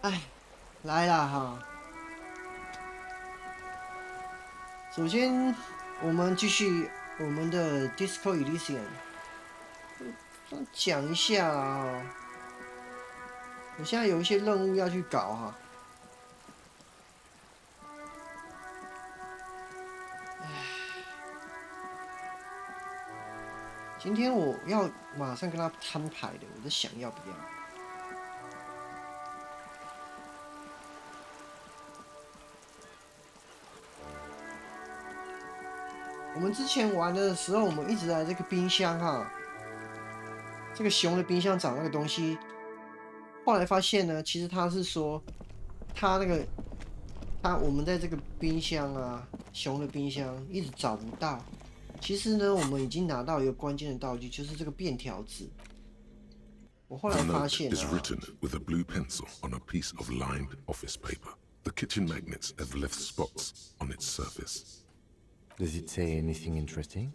哎，来啦哈！首先，我们继续我们的 Disco Elysium，讲一下啊。我现在有一些任务要去搞哈。今天我要马上跟他摊牌的，我在想要不要。我们之前玩的时候，我们一直在这个冰箱哈，这个熊的冰箱找那个东西，后来发现呢，其实他是说，他那个我们在这个冰箱啊，熊的冰箱一直找不到。其实呢，我们已经拿到一个关键的道具，就是这个便条纸。我后来发现 is written with a blue pencil on a piece of lined office paper. The kitchen magnets have left spots on its surface. Does it say anything interesting?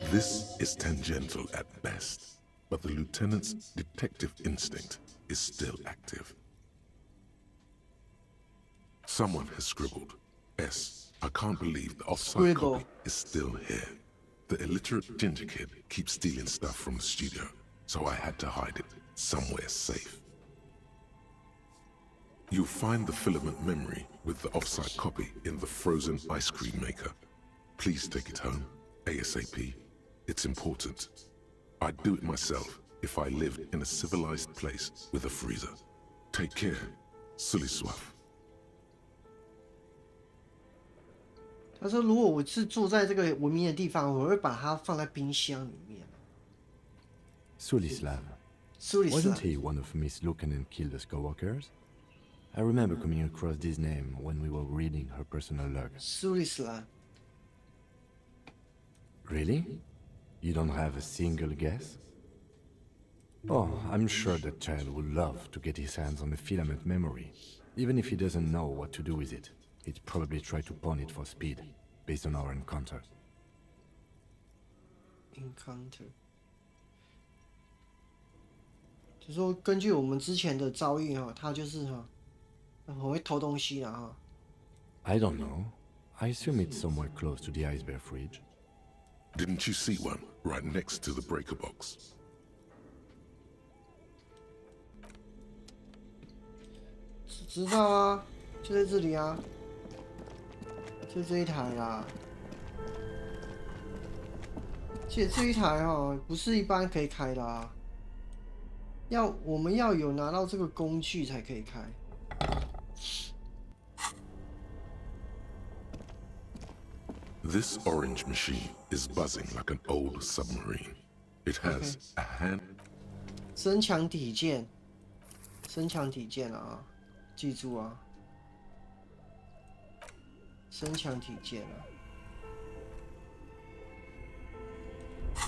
This is tangential at best, but the lieutenant's detective instinct is still active. Someone has scribbled, S. I can't believe the offside copy is still here. The illiterate ginger kid keeps stealing stuff from the studio, so I had to hide it somewhere safe. You'll find the filament memory with the offside copy in the frozen ice cream maker. Please take it home, ASAP. It's important. I'd do it myself if I lived in a civilized place with a freezer. Take care, Suliswaf. 他说：“如果我是住在这个文明的地方，我会把它放在冰箱里面。” Sulislav. Wasn't he one of Miss Lukanen Kilda's co-workers? I remember coming across this name when we were reading her personal log. Sulislav. Really? You don't have a single guess? Oh, I'm sure that child would love to get his hands on the filament memory. Even if he doesn't know what to do with it, he'd probably try to pawn it for speed, based on our encounter. Encounter. 就说根据我们之前的遭遇哈，他就是哈，很会偷东西的哈。I don't know. I assume it's somewhere close to the iceberg fridge. Didn't you see one right next to the breaker box? 知道啊，就在这里啊，就这一台啦。且这一台哈，不是一般可以开的啊，我们要有拿到这个工具才可以开。This orange machine is buzzing like an old submarine. It has a hand. 身强体健，身强体健啊，记住啊，身强体健啊。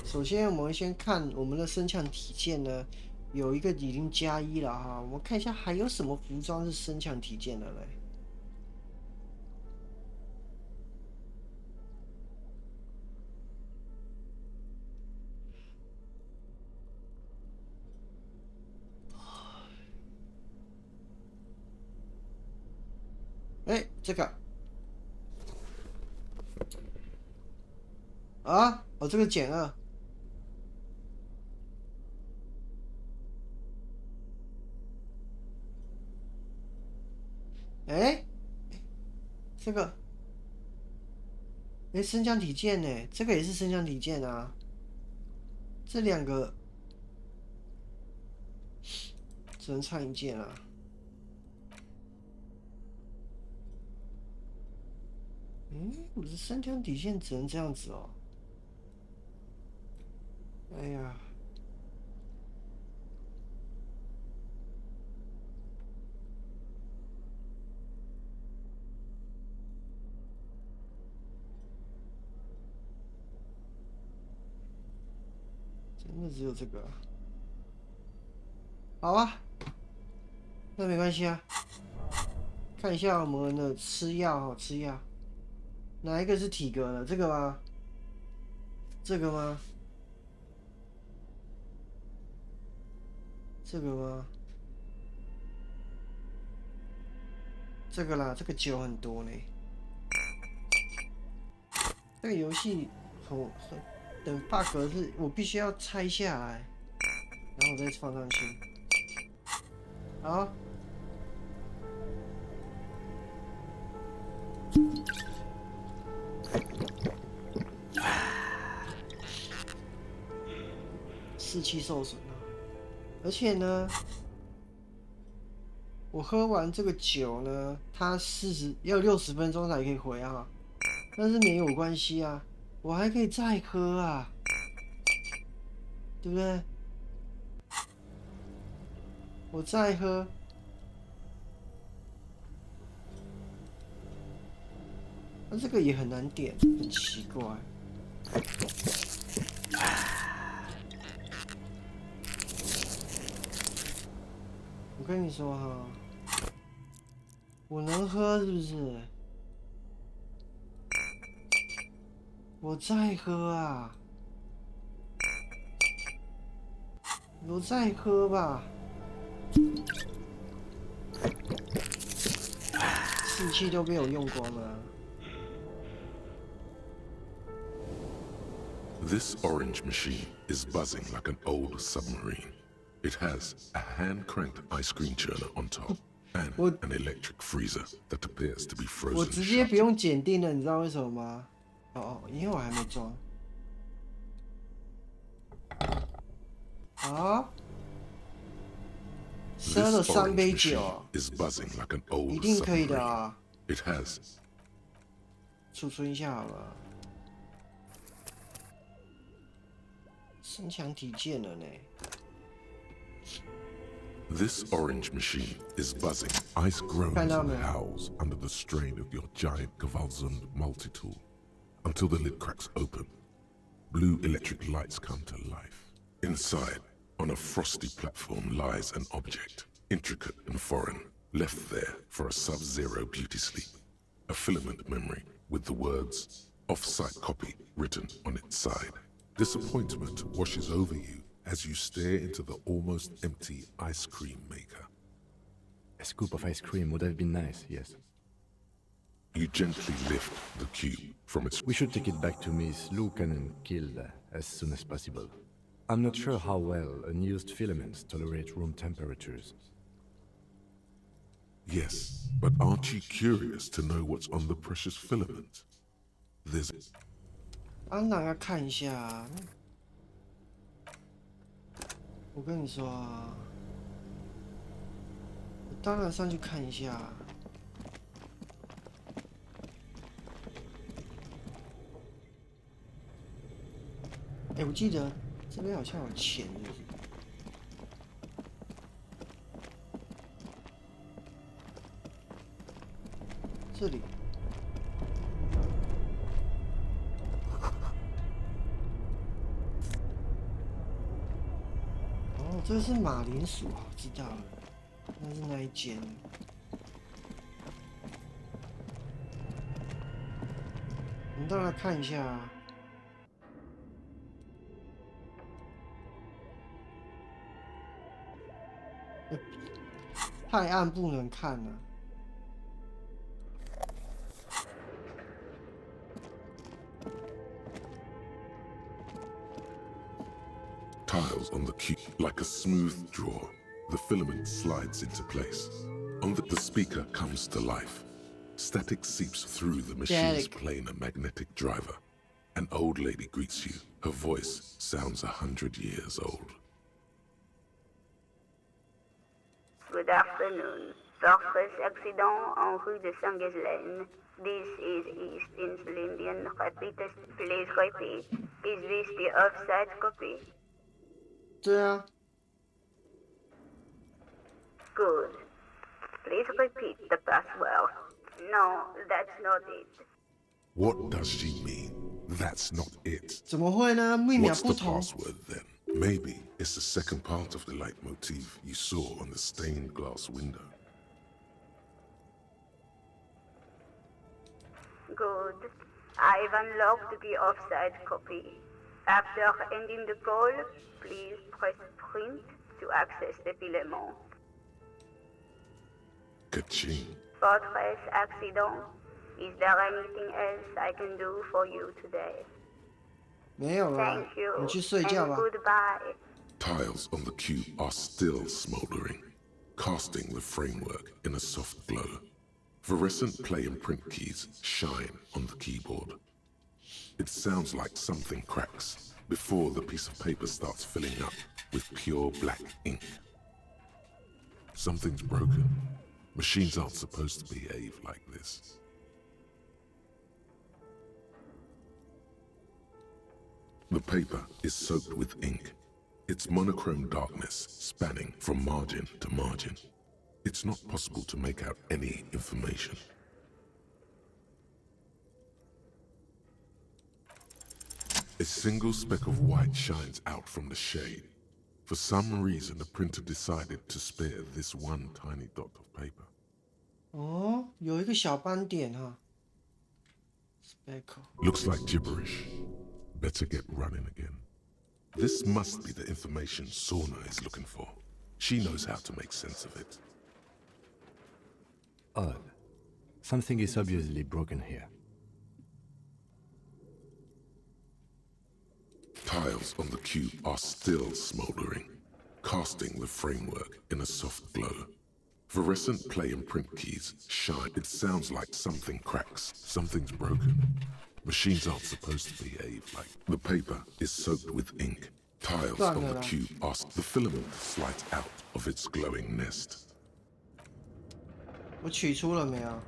首先，我们先看我们的身强体健呢，有一个已经+1了哈。我们看一下还有什么服装是身强体健的嘞？哎，这个啊，哦，这个减2。哎，这个，哎，身强体健呢？这个也是身强体健啊。这两个只能穿一件啊。我的身强体健只能这样子哦。哎呀。真的只有这个啊？好啊，那没关系啊。看一下我们的吃药，吃药，哪一个是体格的？这个吗？这个吗？这个吗？这个啦，这个酒很多呢。这个游戏等 bug 是我必须要拆下来，然后我再放上去。好。士气受损了，而且呢，我喝完这个酒呢，它要60分钟才可以回啊，但是没有关系啊，我还可以再喝啊，对不对？我再喝，那这个也很难点，很奇怪。我跟你说哈，我能喝是不是？我再喝啊，我再喝吧。士气都被我用光了。This orange machine is buzzing like an old submarine. It has a hand-cranked ice cream churner on top and an electric freezer that appears to be 我 frozen 直接 shut. 不用检定了，你知道为什么吗？因为我还没装。好，喝了 This 3 orange 杯 machine 酒， is buzzing like an 一 old 定可以的 submarine. 啊！ It has 储存一下好了。身强体健了呢。This orange machine is buzzing. Ice groans and howls under the strain of your giant Gewaltsund multi-tool until the lid cracks open. Blue electric lights come to life. Inside, on a frosty platform, lies an object, intricate and foreign, left there for a sub-zero beauty sleep. A filament memory with the words, off-site copy, written on its side. Disappointment washes over you as you stare into the almost empty ice cream maker. A scoop of ice cream would have been nice, yes. You gently lift the cube from its... We should take it back to Miss Lucan and kill as soon as possible. I'm not sure how well unused filaments tolerate room temperatures. Yes, but aren't you curious to know what's on the precious filament? There's... 安娜要看一下啊。我跟你说啊，我当然上去看一下啊。我记得这边好像有钱，是不是？这里。哦，这个是马铃薯，我知道了，那是那一间。我们当然看一下啊。太暗不能看了。Tiles on the cube like a smooth draw. The filament slides into place. The speaker comes to life. Static seeps through the machine's planar magnetic driver. An old lady greets you. Her voice sounds 100 years old. Good afternoon. Surface accident en rue de Saint-Ghislaine. This is East Insulindian. Please repeat. Is this the offside copy? 对啊。Good. Please repeat the password. No, that's not it. What does she mean? That's not it. 怎么会呢？密码 What's 不 the 同。 password then? Maybe it's the second part of the leitmotif you saw on the stained glass window. Good. I've unlocked the offside copy. After ending the call, please press print to access the filament. Ka-ching. Fortress accident. Is there anything else I can do for you today? 没有啦， Thank you 你去睡 and 觉吧。 goodbye. Tiles on the cube are still smoldering, casting the framework in a soft glow. Fluorescent play and print keys shine on the keyboard. It sounds like something cracks before the piece of paper starts filling up with pure black ink. Something's broken. Machines aren't supposed to behave like this. The paper is soaked with ink, its monochrome darkness spanning from margin to margin. It's not possible to make out any information. A single speck of white shines out from the shade. For some reason, the printer decided to spare this one tiny dot of paper. 哦，有一个小斑点哈。Speckle。 Looks like gibberish. Better get running again. This must be the information Sauna is looking for. She knows how to make sense of it. Odd. Something is obviously broken here. Tiles on the cube are still smoldering, casting the framework in a soft glow. Fluorescent play and print keys shine. It sounds like something cracks. Something's broken. Machines aren't supposed to behave like... The paper is soaked with ink. Tiles on the cube are... The filament slides out of its glowing nest. 我取出了没有？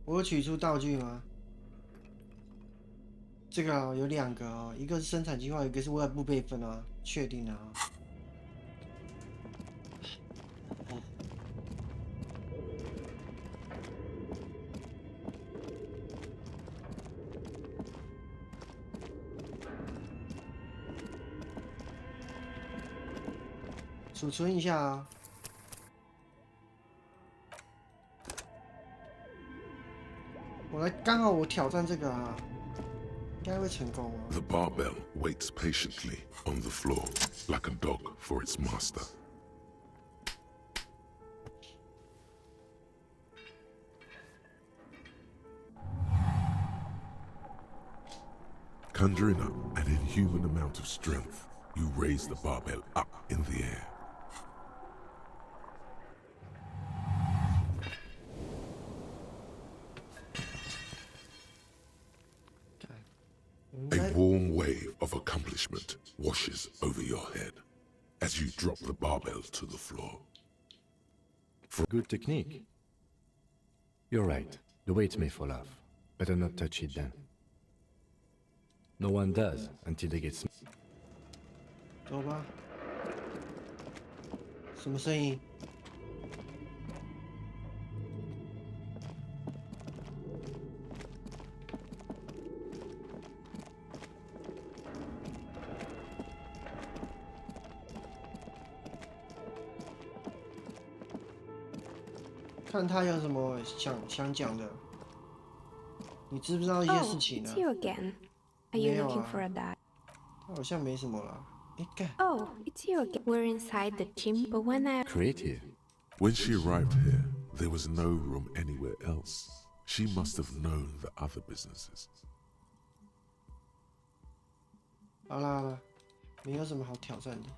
我有取出道具吗？这个啊，有两个啊，一个是生产计划，一个是外部备份啊，确定了啊。储存一下啊。我来，刚好我挑战这个啊，应该会成功啊。 The barbell waits patiently on the floor, like a dog for its master. Conjuring up an inhuman amount of strength, you raise the barbell up in the air. A warm wave of accomplishment washes over your head as you drop the barbell to the floor. Good technique. You're right. The weight may fall off. Better not touch it then. No one does until they get... 走吧。什么声音？看他有什么想讲的。你知不知道一些 Oh, 事情 it's 呢？ you again. Are you 没有 looking 啊， for a dad? 他好像没什么啦。哎干， Oh, it's you again. We're inside the gym, but when I... Creative. When she arrived here, there was no room anywhere else. She must have known the other businesses. 好啦好啦，没有什么好挑战的。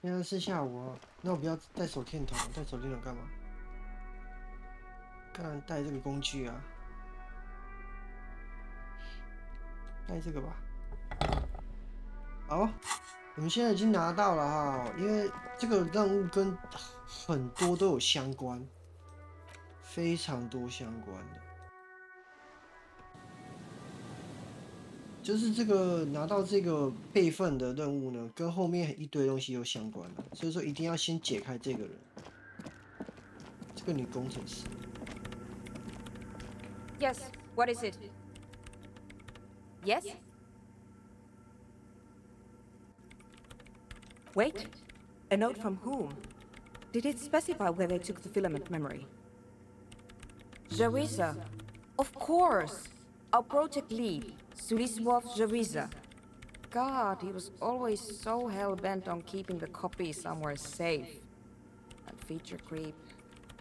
现在是下午啊，那我不要带手电筒，带手电筒干嘛？当然带这个工具啊，带这个吧。好，我们现在已经拿到了哈，因为这个任务跟很多都有相关，非常多相关的。就是这个拿到这个备份的任务呢，跟后面一堆东西有相关的，所以说一定要先解开这个人，这个女工程师。Yes, What is it? Yes? Wait. A note from whom? Did it specify where they took the filament memory? Jarisa. Of course! Our project lead, Suliswov Jarisa. God, he was always so hell-bent on keeping the copy somewhere safe. And feature creep,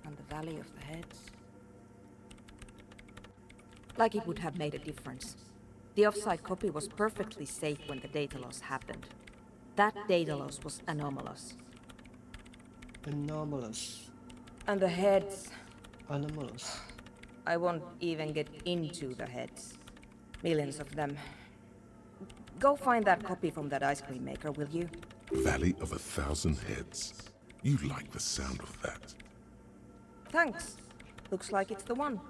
and the Valley of the Heads. Like it would have made a difference. The offsite copy was perfectly safe when the data loss happened. That data loss was anomalous. Anomalous. And the heads... Anomalous. I won't even get into the heads. Millions of them. Go find that copy from that ice cream maker, will you? Valley of 1,000 Heads. You like the sound of that. Thanks. Looks like it's the one.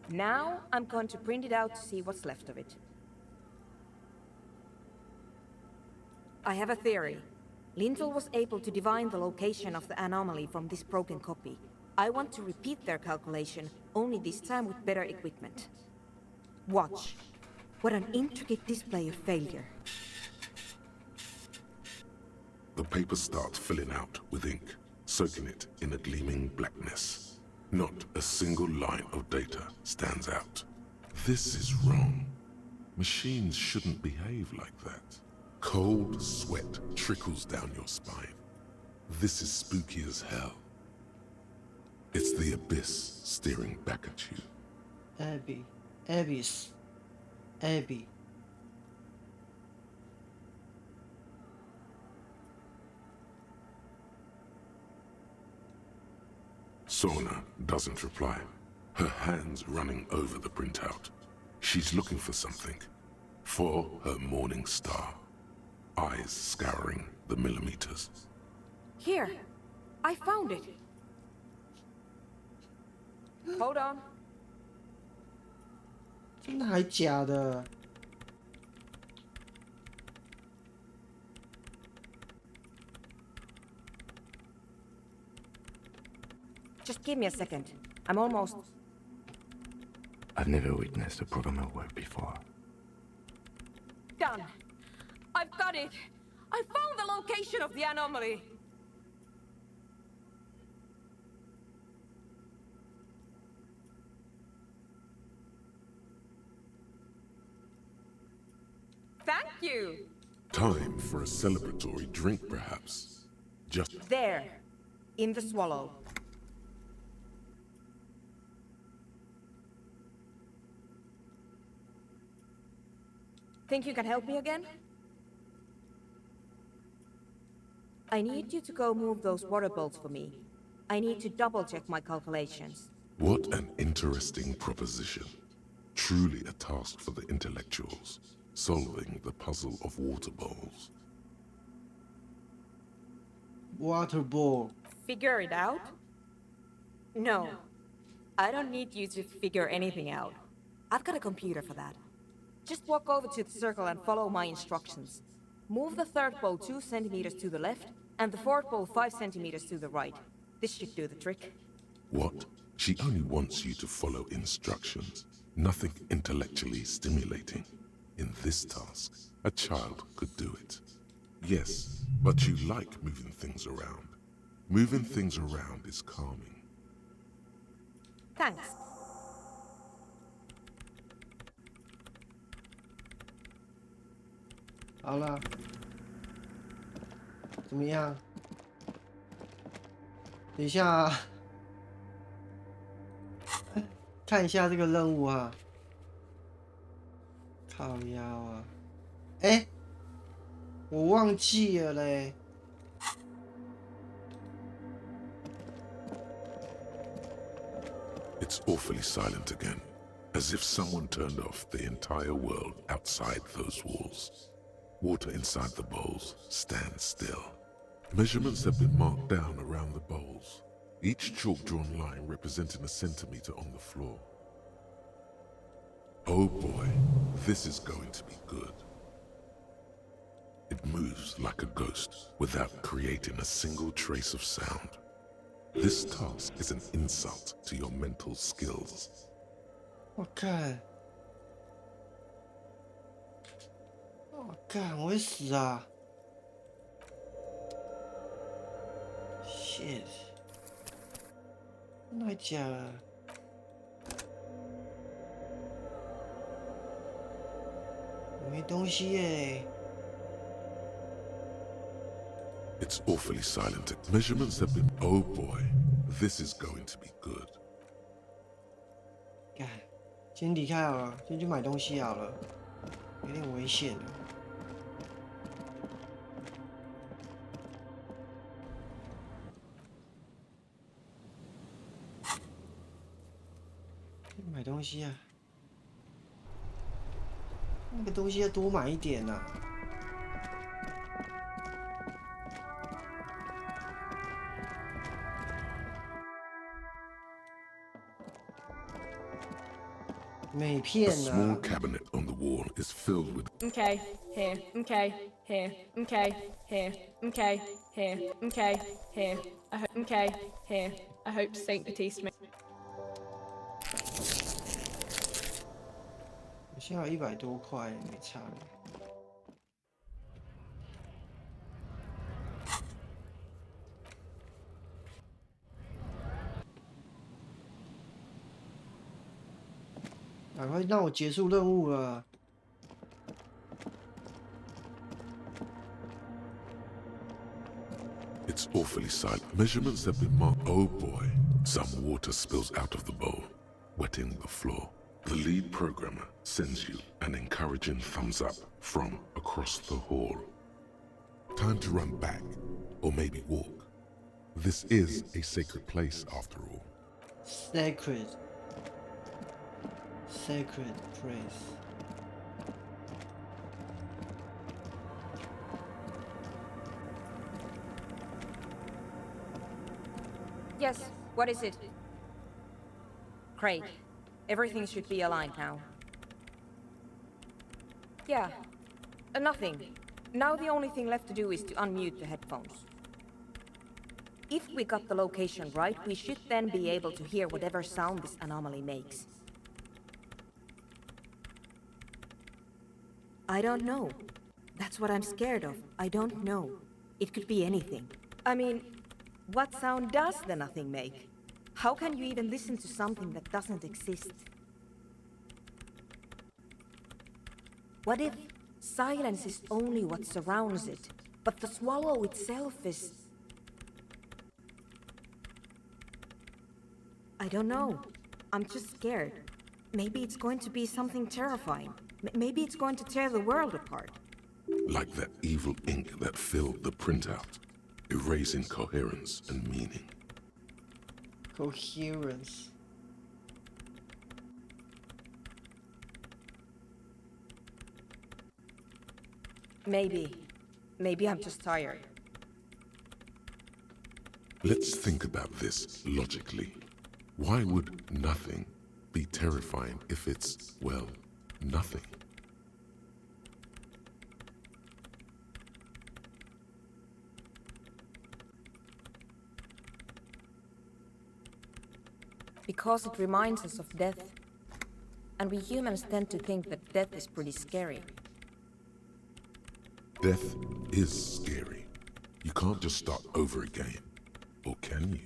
Now, I'm going to print it out to see what's left of it. I have a theory. Lintel was able to divine the location of the anomaly from this broken copy. I want to repeat their calculation, only this time with better equipment. Watch. What an intricate display of failure. The paper starts filling out with ink, soaking it in a gleaming blackness. Not a single line of data stands out. This is wrong. Machines shouldn't behave like that. Cold sweat trickles down your spine. This is spooky as hell. It's the abyss staring back at you. Abby. Abyss. Abby. Sona doesn't reply, her hands running over the printout. She's looking for something. For her morning star. Eyes scouring the millimeters. Here. I found it. Hold on. 真的还假的？ Just give me a second. I'm almost... I've never witnessed a programmer work before. Done. I've got it. I found the location of the anomaly. Thank you. Time for a celebratory drink, perhaps. Just There. In the swallow. Think you can help me again? I need you to go move those water bolts for me. I need to double-check my calculations. what an interesting proposition. Truly a task for the intellectuals, solving the puzzle of water bowls. Water ball. Figure it out? No. I don't need you to figure anything out. I've got a computer for that. Just walk over to the circle and follow my instructions. Move the third bowl 2 centimeters to the left, and the fourth bowl 5 centimeters to the right. This should do the trick. What? She only wants you to follow instructions. Nothing intellectually stimulating. In this task, a child could do it. Yes, but you like moving things around. Moving things around is calming. Thanks. “好了，怎么样？等一下啊，看一下这个任务啊。靠腰啊！哎，我忘记了嘞。” It's awfully silent again, as if someone turned off the entire world outside those walls. Water inside the bowls stands still. Measurements have been marked down around the bowls, each chalk-drawn line representing a centimeter on the floor. Oh boy, this is going to be good. It moves like a ghost without creating a single trace of sound. This task is an insult to your mental skills. 我干，我会死啊 ！shit， 真的假的？我没东西耶。 It's awfully silent. Measurements have been. Oh boy, this is going to be good. 干，先离开好了，先去买东西好了，有点危险了。买东西啊，那个东西要多买一点啊。 美 A 片 small 啊， cabinet on the wall is filled with. Okay, here, okay, here, okay, here, okay, here, okay, here. Okay, here. I hope Saint Baptiste may. 我现在有100多块，没差。赶快让我结束任务了。 It's awfully silent. Measurements have been marked. Oh boy, some water spills out of the bowl, wetting the floor. The lead programmer sends you an encouraging thumbs up from across the hall. Time to run back, or maybe walk. This is a sacred place after all. Sacred place. Yes, what is it? Craig, everything should be aligned now. Yeah, nothing. Now the only thing left to do is to unmute the headphones. If we got the location right, we should then be able to hear whatever sound this anomaly makes. I don't know. That's what I'm scared of. I don't know. It could be anything. I mean, what sound does the nothing make? How can you even listen to something that doesn't exist? What if silence is only what surrounds it, but the swallow itself is... I don't know. I'm just scared. Maybe it's going to be something terrifying. Maybe it's going to tear the world apart. Like that evil ink that filled the printout, erasing coherence and meaning. Coherence. Maybe I'm just tired. Let's think about this logically. Why would nothing be terrifying if it's, well, nothing? Because it reminds us of death. And we humans tend to think that death is pretty scary. Death is scary. You can't just start over again. Or can you?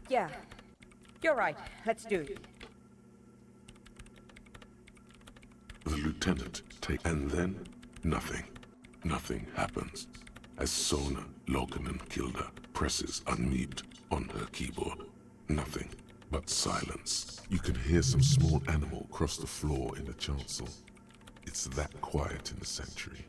Yeah, you're right. Let's do it. The lieutenant and then nothing. Nothing happens. As Sona Loganen Kilda presses unmute on her keyboard. Nothing but silence. You can hear some small animal cross the floor in the chancel. It's that quiet in the sanctuary.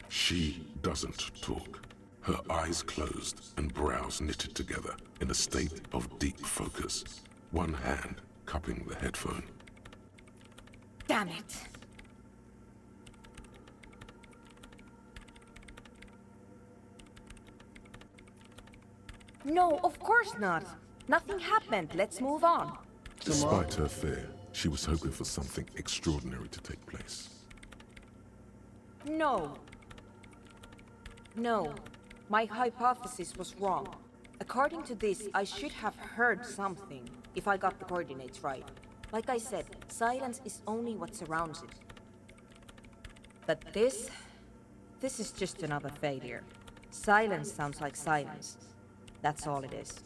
She doesn't talk. Her eyes closed and brows knitted together in a state of deep focus. One hand cupping the headphone. Damn it! No, of course not. Nothing happened. Let's move on. Despite her fear, She was hoping for something extraordinary to take place. No. No. My hypothesis was wrong. According to this, I should have heard something if I got the coordinates right. Like I said, silence is only what surrounds it. But this is just another failure. Silence sounds like silence. That's all it is.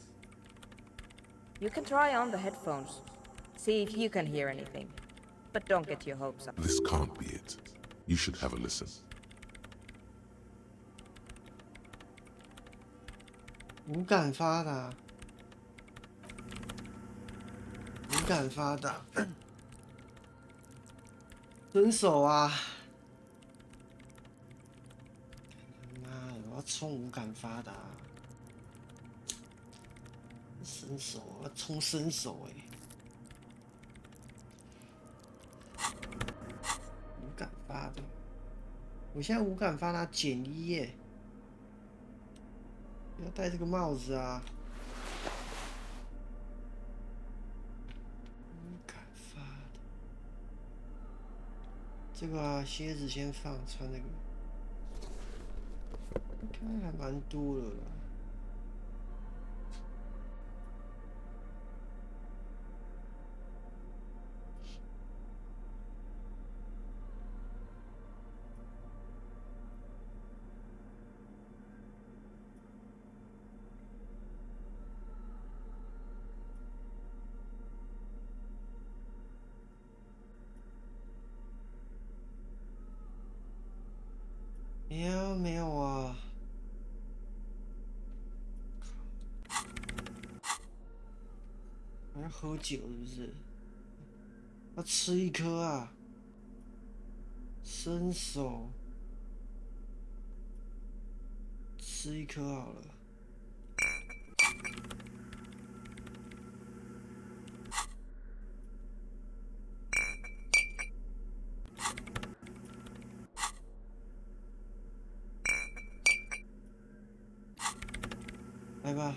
You can try on the headphones. See if you can hear anything. But don't get your hopes up. This can't be it. You should have a listen. 无感发达，无感发达，伸手啊！妈的，我要冲无感发达，伸手，我要冲伸手无感发达，我现在无感发达减1耶。不要戴这个帽子啊！无感发的，这个啊，鞋子先放，穿那个，看还蛮多的啦。没有啊？还要喝酒是不是？要吃一颗啊？伸手吃一颗好了。来吧。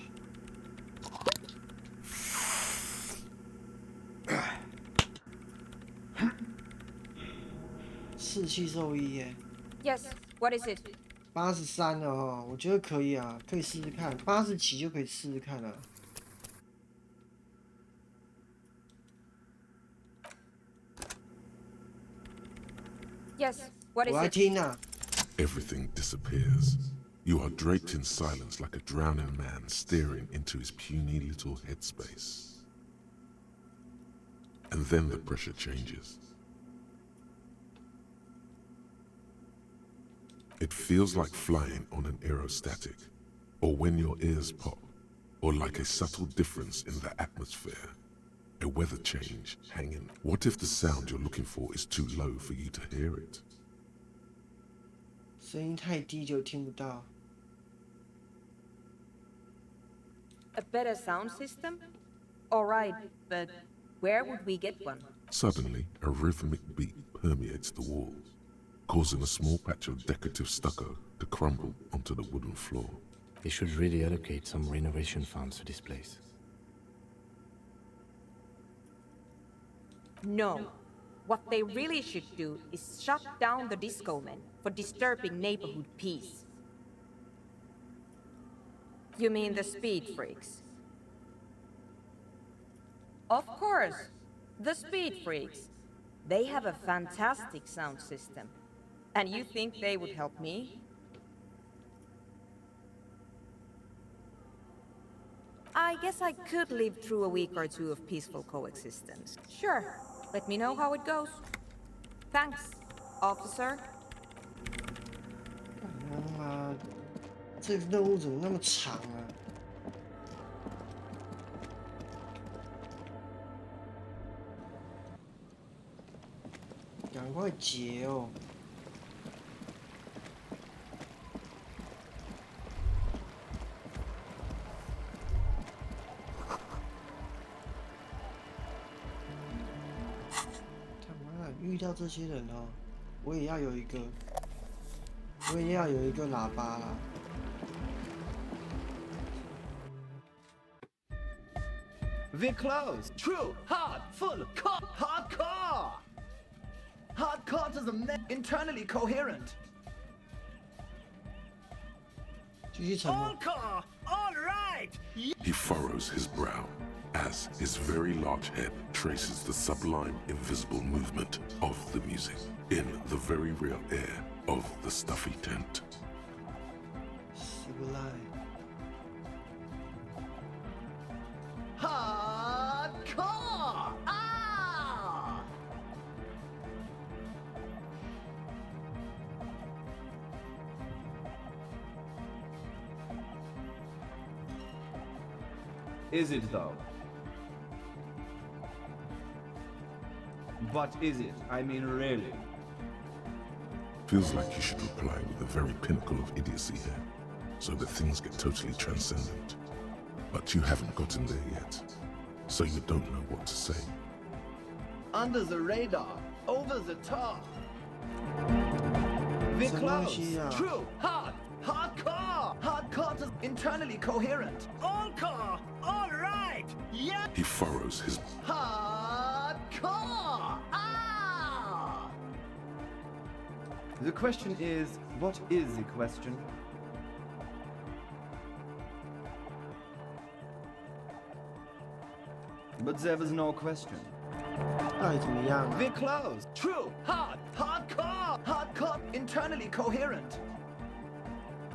士气兽医耶。Yes, what is it? 83了哦，我觉得可以啊，可以试试看。80起就可以试试看啊。Yes, what is 我来 it? 听啊。Everything disappears. You are draped in silence like a drowning man staring into his puny little headspace. And then the pressure changes. It feels like flying on an aerostatic, or when your ears pop, or like a subtle difference in the atmosphere. A weather change hanging. What if the sound you're looking for is too low for you to hear it? 声音太低就听不到。A better sound system? Alright, but where would we get one? Suddenly, a rhythmic beat permeates the walls, causing a small patch of decorative stucco to crumble onto the wooden floor. They should really allocate some renovation funds to this place. No. What they really should do is shut down the disco men for disturbing neighborhood peace. You mean the speed freaks? Of course, the speed freaks. They have a fantastic sound system. And you think they would help me? I guess I could live through a week or two of peaceful coexistence. Sure, let me know how it goes. Thanks, officer. 他妈，这个任务怎么那么长啊？赶快结哦！他妈的，遇到这些人哦，我也要有一个喇叭啦。We're close. True. Hard. Full. Hardcore. Hardcore is internally coherent. 继续沉默。 All-core. All right. He furrows his brow as his very large head traces the sublime invisible movement of the music in the very real air of the stuffy tent. Hardcore. Ah. Is it though? But is it? I mean, really? Feels like you should reply with the very pinnacle of idiocy here, so that things get totally transcendent. But you haven't gotten there yet, so you don't know what to say. Under the radar, over the top. We're 什么东 close. 西啊？ True. Hardcore. Hardcore is internally coherent. All core. All right. Yeah. He furrows his Hardcore. Ah. The question is, what is the question? But there was no question. 到底怎么样啊？ We're close. True. Hardcore. Hardcore. Internally coherent.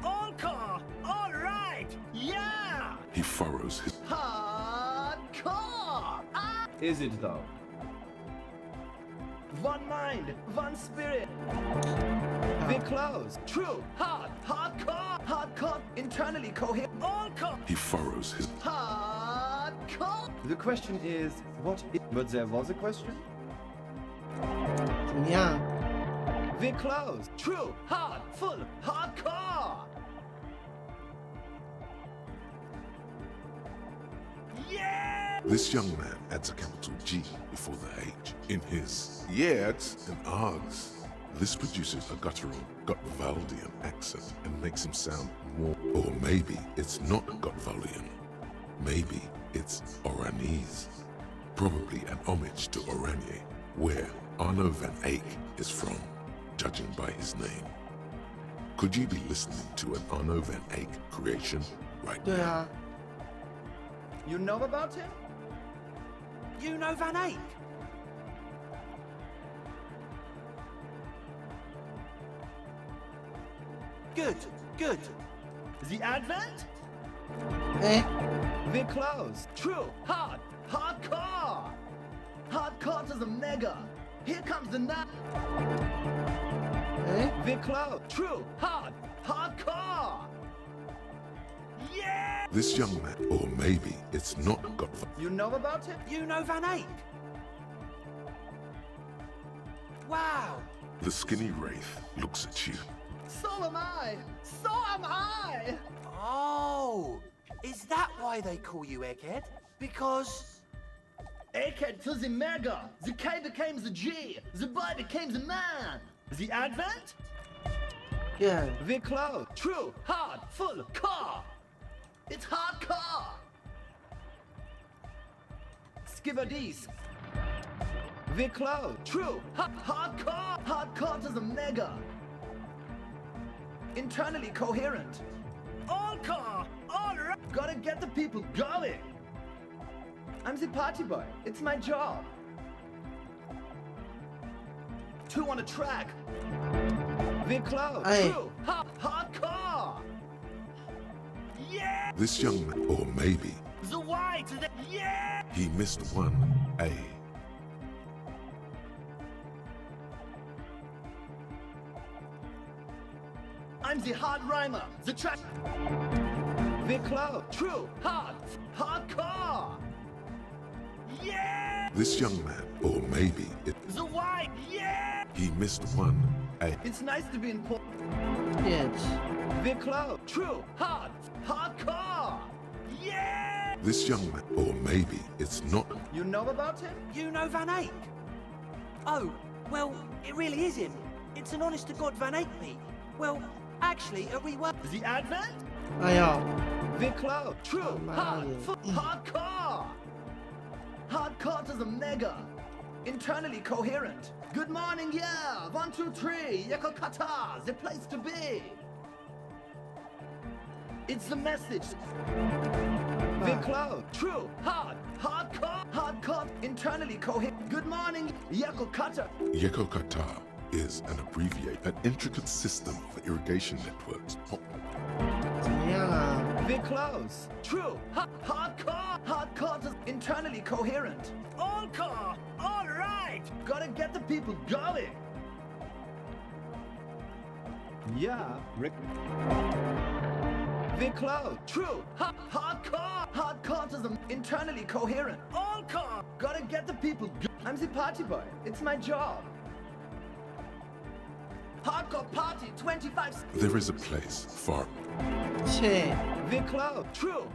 All core. All right. Yeah. he furrows his Hardcore. Ah. Is it though? One mind, one spirit. We're close. True. Hardcore. Hardcore. Internally coherent. All core. he furrows his Hardcore. The question is, what is... But there was a question? 怎么样？ We're close. True. Full. Hardcore. Yeah! This young man adds a capital G before the H in his yeahs and ahs. This produces a guttural Gotwaldian accent and makes him sound more... Or maybe it's not Gotwaldian. Maybe it's Oranese. Probably an homage to Oranje, where Arno van Eyck is from, judging by his name. Could you be listening to an Arno van Eyck creation right 对 now? 啊， You know about him? You know Van Eyck? Good. The Advent? 哎， We're close. True. Hardcore. Hardcore to the mega. Here comes the nut. 哎， We're close. True. Hardcore. Yeah. This young man, or maybe it's not You know about him? You know Van Eyck? Wow. The skinny wraith looks at you. So am I. So am I. Oh, is that why they call you Egghead? Because... Egghead to the mega. The K became the G. The boy became the man. The Advent? 耶， We're close. True. Full. Core. It's hardcore. Skibadis. We're close. True. Hardcore. Hardcore to the mega. Internally coherent. All core. All right. Gotta get the people going. I'm the party boy. It's my job. Two on a track. We're close. Hey. True. Hardcore. Yeah. This young man, or maybe The Y to the... Yeah. he missed one A. I'm the hard rhymer. The track... We're close. True. Hardcore. Yeah. This young man, or maybe The Y. Yeah. he missed one A. It's nice to be in port. 耶， We're close. True. Hardcore. Yeah. This young man, or maybe it's not You know about him? You know Van Eyck? Oh, well, it really is him. It's an honest-to-God Van Eyck beat. Well, actually, a rework... The Advent? 哎呀， We're close. True. Oh, man. Hardcore. Hardcore is a mega. Internally coherent. Good morning, yeah. 1, 2, 3. Yakokata, the place to be. It's the message. We're close. True. Hardcore. Internally coherent. Good morning, Yakokata. Yekokata is an abbreviated, an intricate system of irrigation networks. 怎么样啊？ We're close. True. Hardcore is internally coherent. All car, all right. Gotta get the people going. Yeah, Rick. We're close. True. Hardcore is internally coherent. All car. Gotta get the people I'm the party boy. It's my job. Hardcore party 25. There is a place far. 切， We're close. True.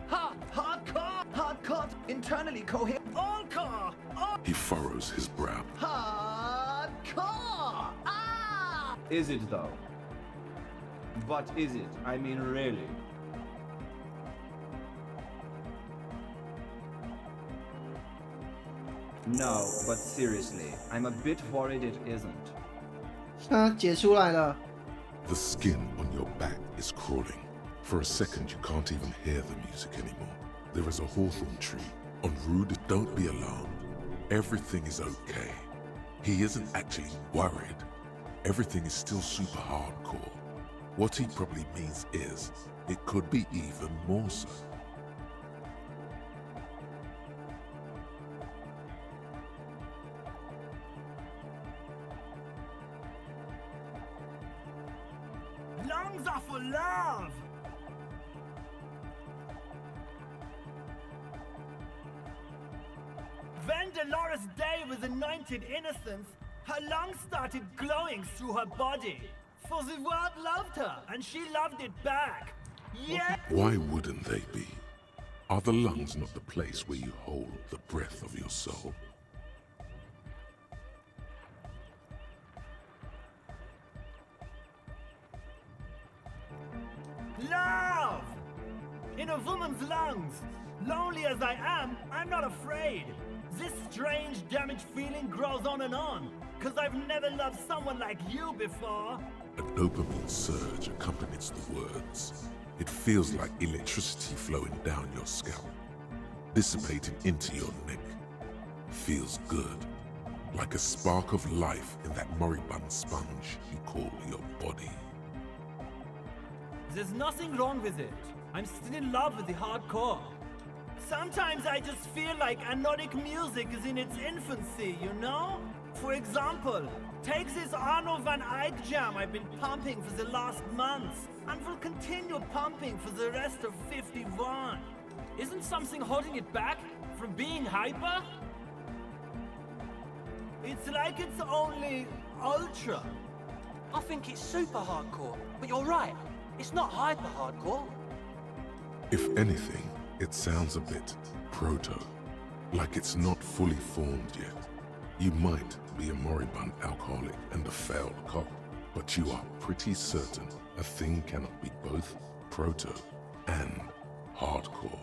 Hardcore internally coherent. All car, all. He furrows his brow. Hardcore. Ah! Is it though? But is it? I mean, really? No, but seriously, I'm a bit worried it isn't. 啊，解出来了。 The skin on your back is crawling. For a second, you can't even hear the music anymore. There is a hawthorn tree. En route, don't be alarmed. Everything is okay. He isn't actually worried. Everything is still super hardcore. What he probably means is, it could be even more so. Lungs are for love. When Dolores Day was anointed innocence, her lungs started glowing through her body. For the world loved her, and she loved it back. Yeah! Why wouldn't they be? Are the lungs not the place where you hold the breath of your soul? Love! In a woman's lungs. Lonely as I am, I'm not afraid. This strange, damaged feeling grows on and on. Cause I've never loved someone like you before. A dopamine surge accompanies the words. It feels like electricity flowing down your scalp, dissipating into your neck. Feels good, like a spark of life in that moribund sponge you call your body. There's nothing wrong with it. I'm still in love with the hardcore. Sometimes I just feel like anodic music is in its infancy, you know? For example, take this Arno van Eyck jam I've been pumping for the last months, and will continue pumping for the rest of 51. Isn't something holding it back from being hyper? It's like it's only ultra. I think it's super hardcore, but you're right. It's not hyper hardcore. If anything, it sounds a bit proto, like it's not fully formed yet. You might be a moribund alcoholic and a failed cop, but you are pretty certain a thing cannot be both proto and hardcore.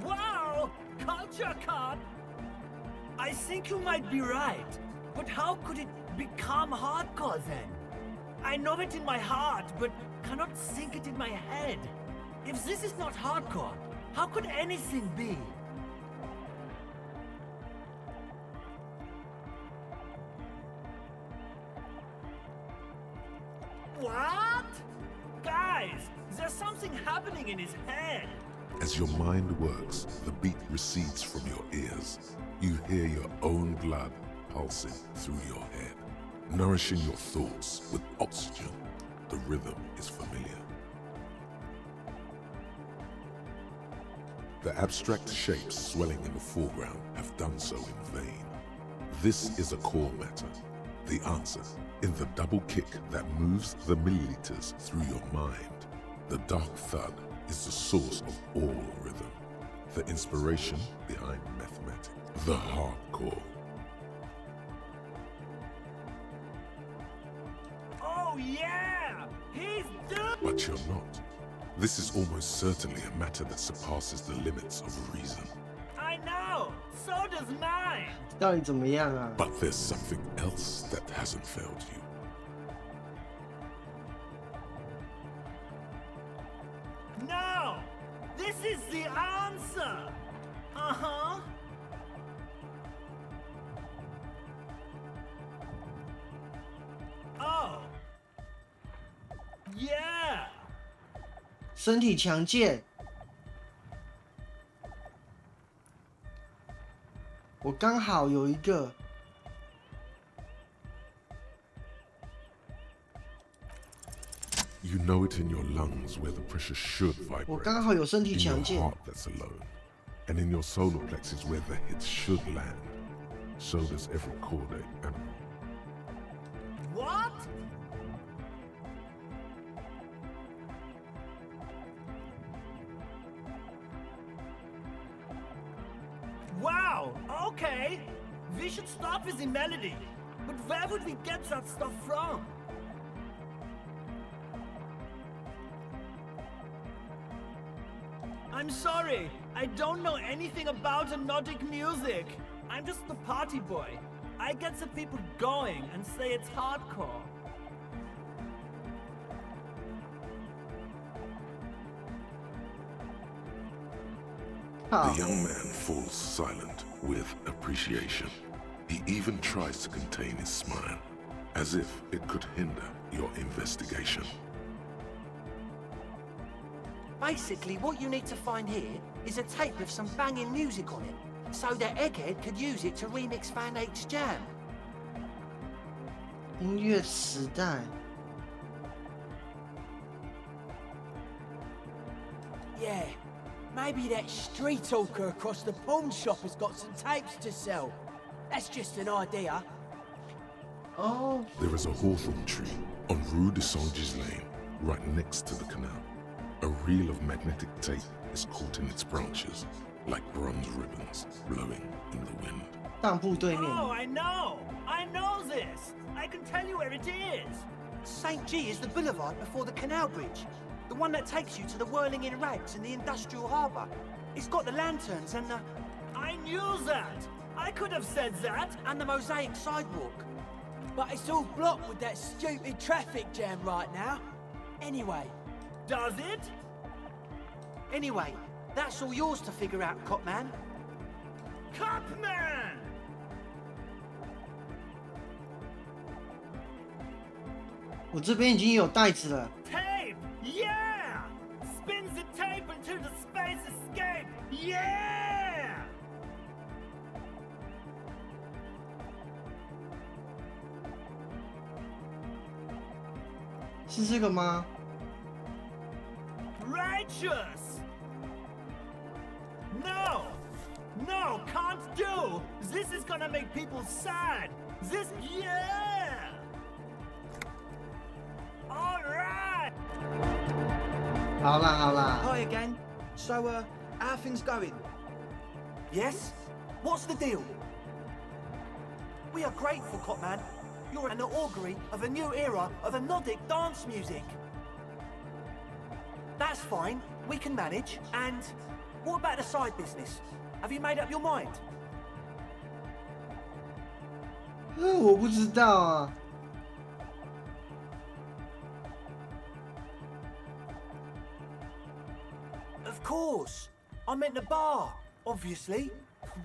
Wow! Culture card! I think you might be right. But how could it become hardcore then? I know it in my heart, but cannot think it in my head. If this is not hardcore, how could anything be? What? Guys, there's something happening in his head. As your mind works, the beat recedes from your ears. You hear your own blood pulsing through your head, nourishing your thoughts with oxygen. The rhythm is familiar. The abstract shapes swelling in the foreground have done so in vain. This is a core matter. The answer in the double kick that moves the milliliters through your mind. The dark thud is the source of all rhythm, the inspiration behind mathematics. The hardcore. Oh yeah! He's doing. But you're not. This is almost certainly a matter that surpasses the limits of reason. I know! So does mine! 到底怎么样啊？ But there's something else that hasn't failed you. No! This is the answer! Uh-huh. Oh. Yeah! 身体强健。我刚好有一个。 You know it in your lungs where the pressure should vibrate. 我刚好有身体 In 强 your 健。 heart that's alone. And in your solar plexus where the hits should land. So does every chordate animal. What? Wow, okay. We should start with the melody. But where would we get that stuff from? I'm sorry, I don't know anything about Nordic music. I'm just the party boy. I get the people going and say it's hardcore. Ah. The young man falls silent with appreciation. He even tries to contain his smile, as if it could hinder your investigation. Basically, what you need to find here is a tape with some banging music on it, so that Egghead could use it to remix Fan 8's jam. 音乐时代。 Yeah, maybe that street hawker across the pawn shop has got some tapes to sell. That's just an idea. Oh. There is a hawthorn tree on Rue de Saint-Gilles Lane, right next to the canal. A reel of magnetic tape is caught in its branches, like bronze ribbons blowing in the wind. 当铺对面。 Oh, I know! I know this! I can tell you where it is! St. G is the boulevard before the canal bridge. The one that takes you to the whirling in rags and the industrial harbour. It's got the lanterns and the... I knew that! I could have said that! and the mosaic sidewalk. But it's all blocked with that stupid traffic jam right now. Anyway. Does it? Anyway, that's all yours to figure out, Copman. Copman! 我这边已经有袋子了。 Tape! Yeah! Spins the tape into the space escape! Yeah! 是这个吗？ Righteous! No! No, can't do! This is gonna make people sad! This... Yeah! Alright! 好啦好啦， Hi again. So, how are things going? Yes? What's the deal? We are grateful, Copman. You're an augury of a new era of Nordic dance music. That's fine. We can manage. And what about the side business? Have you made up your mind? 我不知道啊。 Of course. I meant the bar, obviously.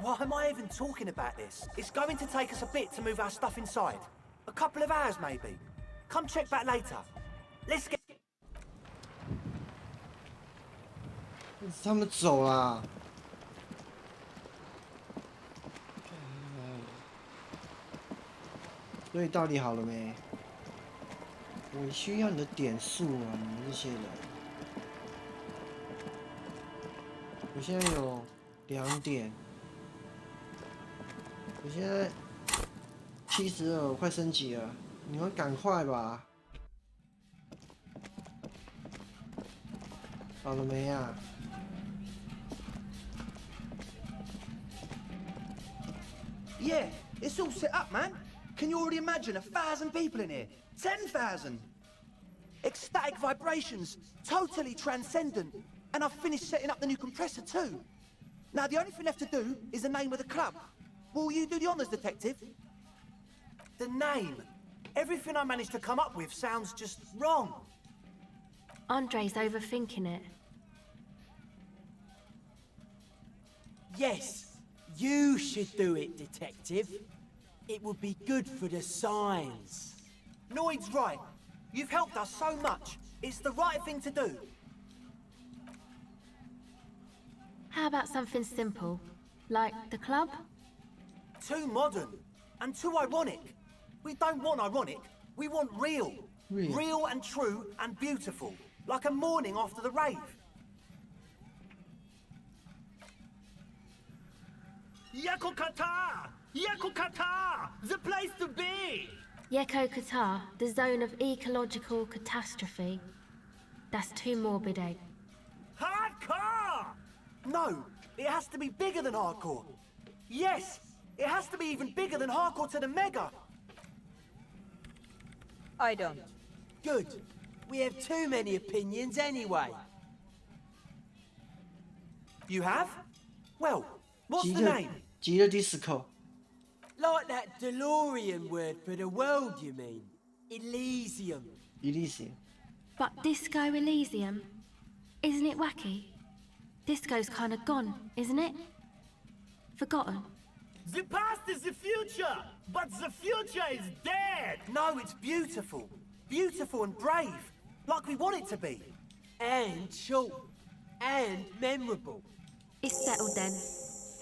Why am I even talking about this? It's going to take us a bit to move our stuff inside. A couple of hours, maybe. Come check back later. Let's get... 他们走啦。所以到底好了没？我需要你的点数啊，你们这些人。我现在有2点，我现在72，我快升级了，你们赶快吧。好了没啊？ Yeah, it's all set up, man. Can you already imagine 1,000 people in here? 10,000? Ecstatic vibrations, totally transcendent. And I've finished setting up the new compressor too. Now the only thing left to do is the name of the club. Will you do the honors, detective? The name. Everything I managed to come up with sounds just wrong. Andre's overthinking it. Yes, you should do it, detective. It would be good for the signs. Noid's right. You've helped us so much. It's the right thing to do. How about something simple? Like the club? Too modern and too ironic. We don't want ironic. We want real. Real and true and beautiful. Like a morning after the rave. Yakokata! Yakokata! The place to be! Yeko Qatar, the zone of ecological catastrophe. That's too morbid, eh? Hardcore! No, it has to be bigger than hardcore. Yes, it has to be even bigger than hardcore to the mega. I don't. Good. We have too many opinions anyway. You have? Well, what's the name? 极乐迪斯可 Like that DeLorean word for the world, you mean? Elysium. Elysium. But Disco Elysium? Isn't it wacky? Disco's kind of gone, isn't it? Forgotten. The past is the future, but the future is dead. No, it's beautiful. Beautiful and brave. Like we want it to be. And short. And memorable. It's settled then.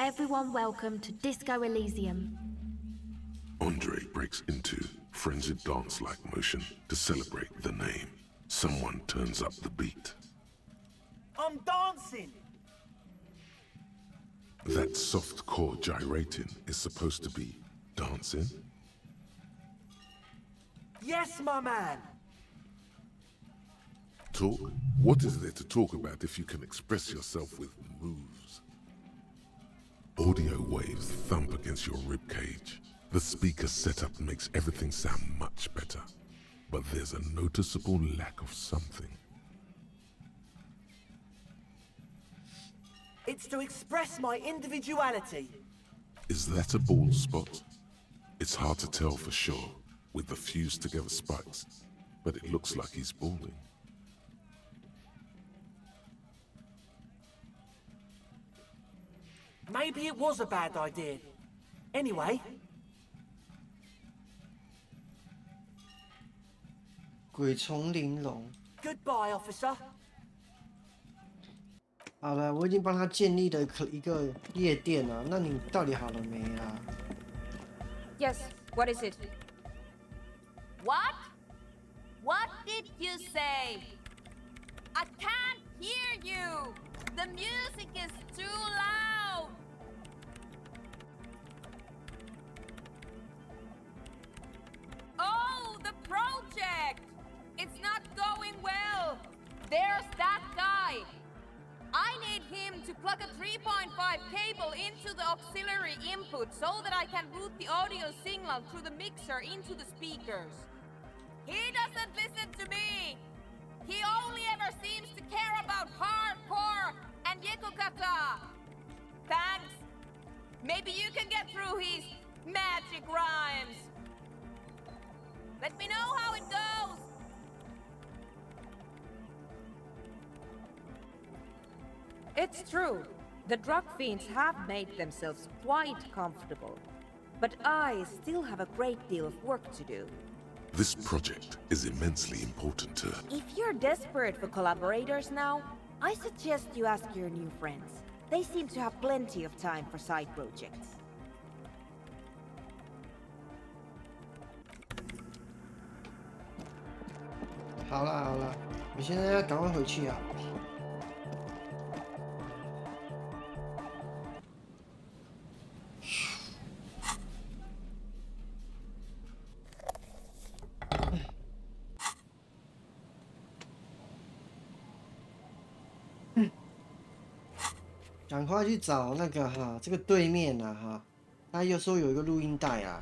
Everyone welcome to Disco Elysium. Andre breaks into frenzied dance-like motion to celebrate the name. Someone turns up the beat. I'm dancing. That soft core gyrating is supposed to be dancing? Yes, my man. Talk? What is there to talk about if you can express yourself with moves? Audio waves thump against your ribcage. The speaker setup makes everything sound much better. But there's a noticeable lack of something. It's to express my individuality. Is that a bald spot? It's hard to tell for sure, with the fused together spikes, but it looks like he's balding. Maybe it was a bad idea. Anyway. 鬼丛玲珑。 Goodbye, officer. 好了，我已经帮他建立了一个夜店了，那你到底好了没啊？ Yes, what is it? What? What did you say? I can't hear you! The music is too loud! Oh, the project! It's not going well! There's that guy! I need him to plug a 3.5 cable into the auxiliary input so that I can route the audio signal through the mixer into the speakers. He doesn't listen to me! He only ever seems to care about hardcore and Yekokata! Thanks! Maybe you can get through his magic rhymes! Let me know how it goes! It's true. The drug fiends have made themselves quite comfortable. But I still have a great deal of work to do. This project is immensely important to... If you're desperate for collaborators now, I suggest you ask your new friends. They seem to have plenty of time for side projects. 好了好了，我现在要赶快回去啊！赶快去找那个哈，这个对面啊哈，他有时候有一个录音带啊。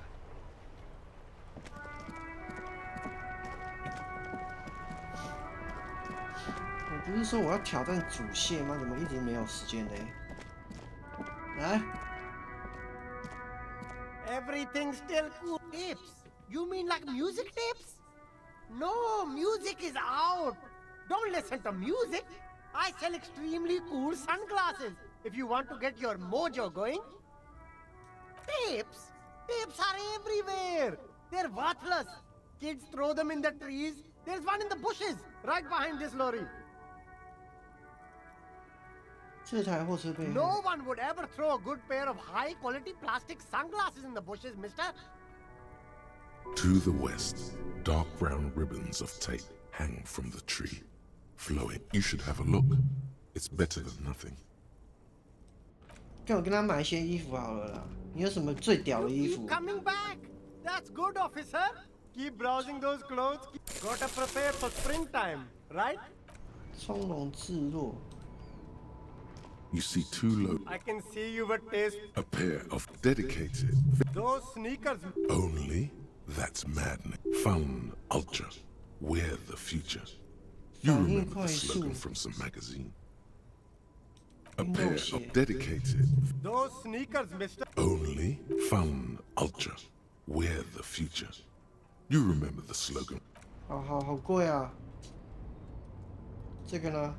我不是说我要挑战主线吗？怎么一直没有时间呢？来。Everything's still cool. Tapes? You mean like music tapes? No, music is out. Don't listen to music. I sell extremely cool sunglasses if you want to get your mojo going. Tapes? Tapes are everywhere. They're worthless. Kids throw them in the trees. There's one in the bushes, right behind this lorry. 这台货车背后。 No one would ever throw a good pair of high-quality plastic sunglasses in the bushes, mister. To the west, dark brown ribbons of tape hang from the tree, flowing. You should have a look. It's better than nothing. 跟我跟他买一些衣服好了啦。你有什么最屌的衣服？ Coming back. That's good, officer. Keep browsing those clothes. Gotta prepare for springtime, right? 从容自若。 You see two low. I can see you with taste. A pair of dedicated. Those sneakers. Only that's maddening. Fun ultra. Wear the future. You remember the slogan from some magazine. A pair of dedicated. Those sneakers, mister. Only fun ultra. Wear the future. You remember the slogan. 好贵啊！这个呢？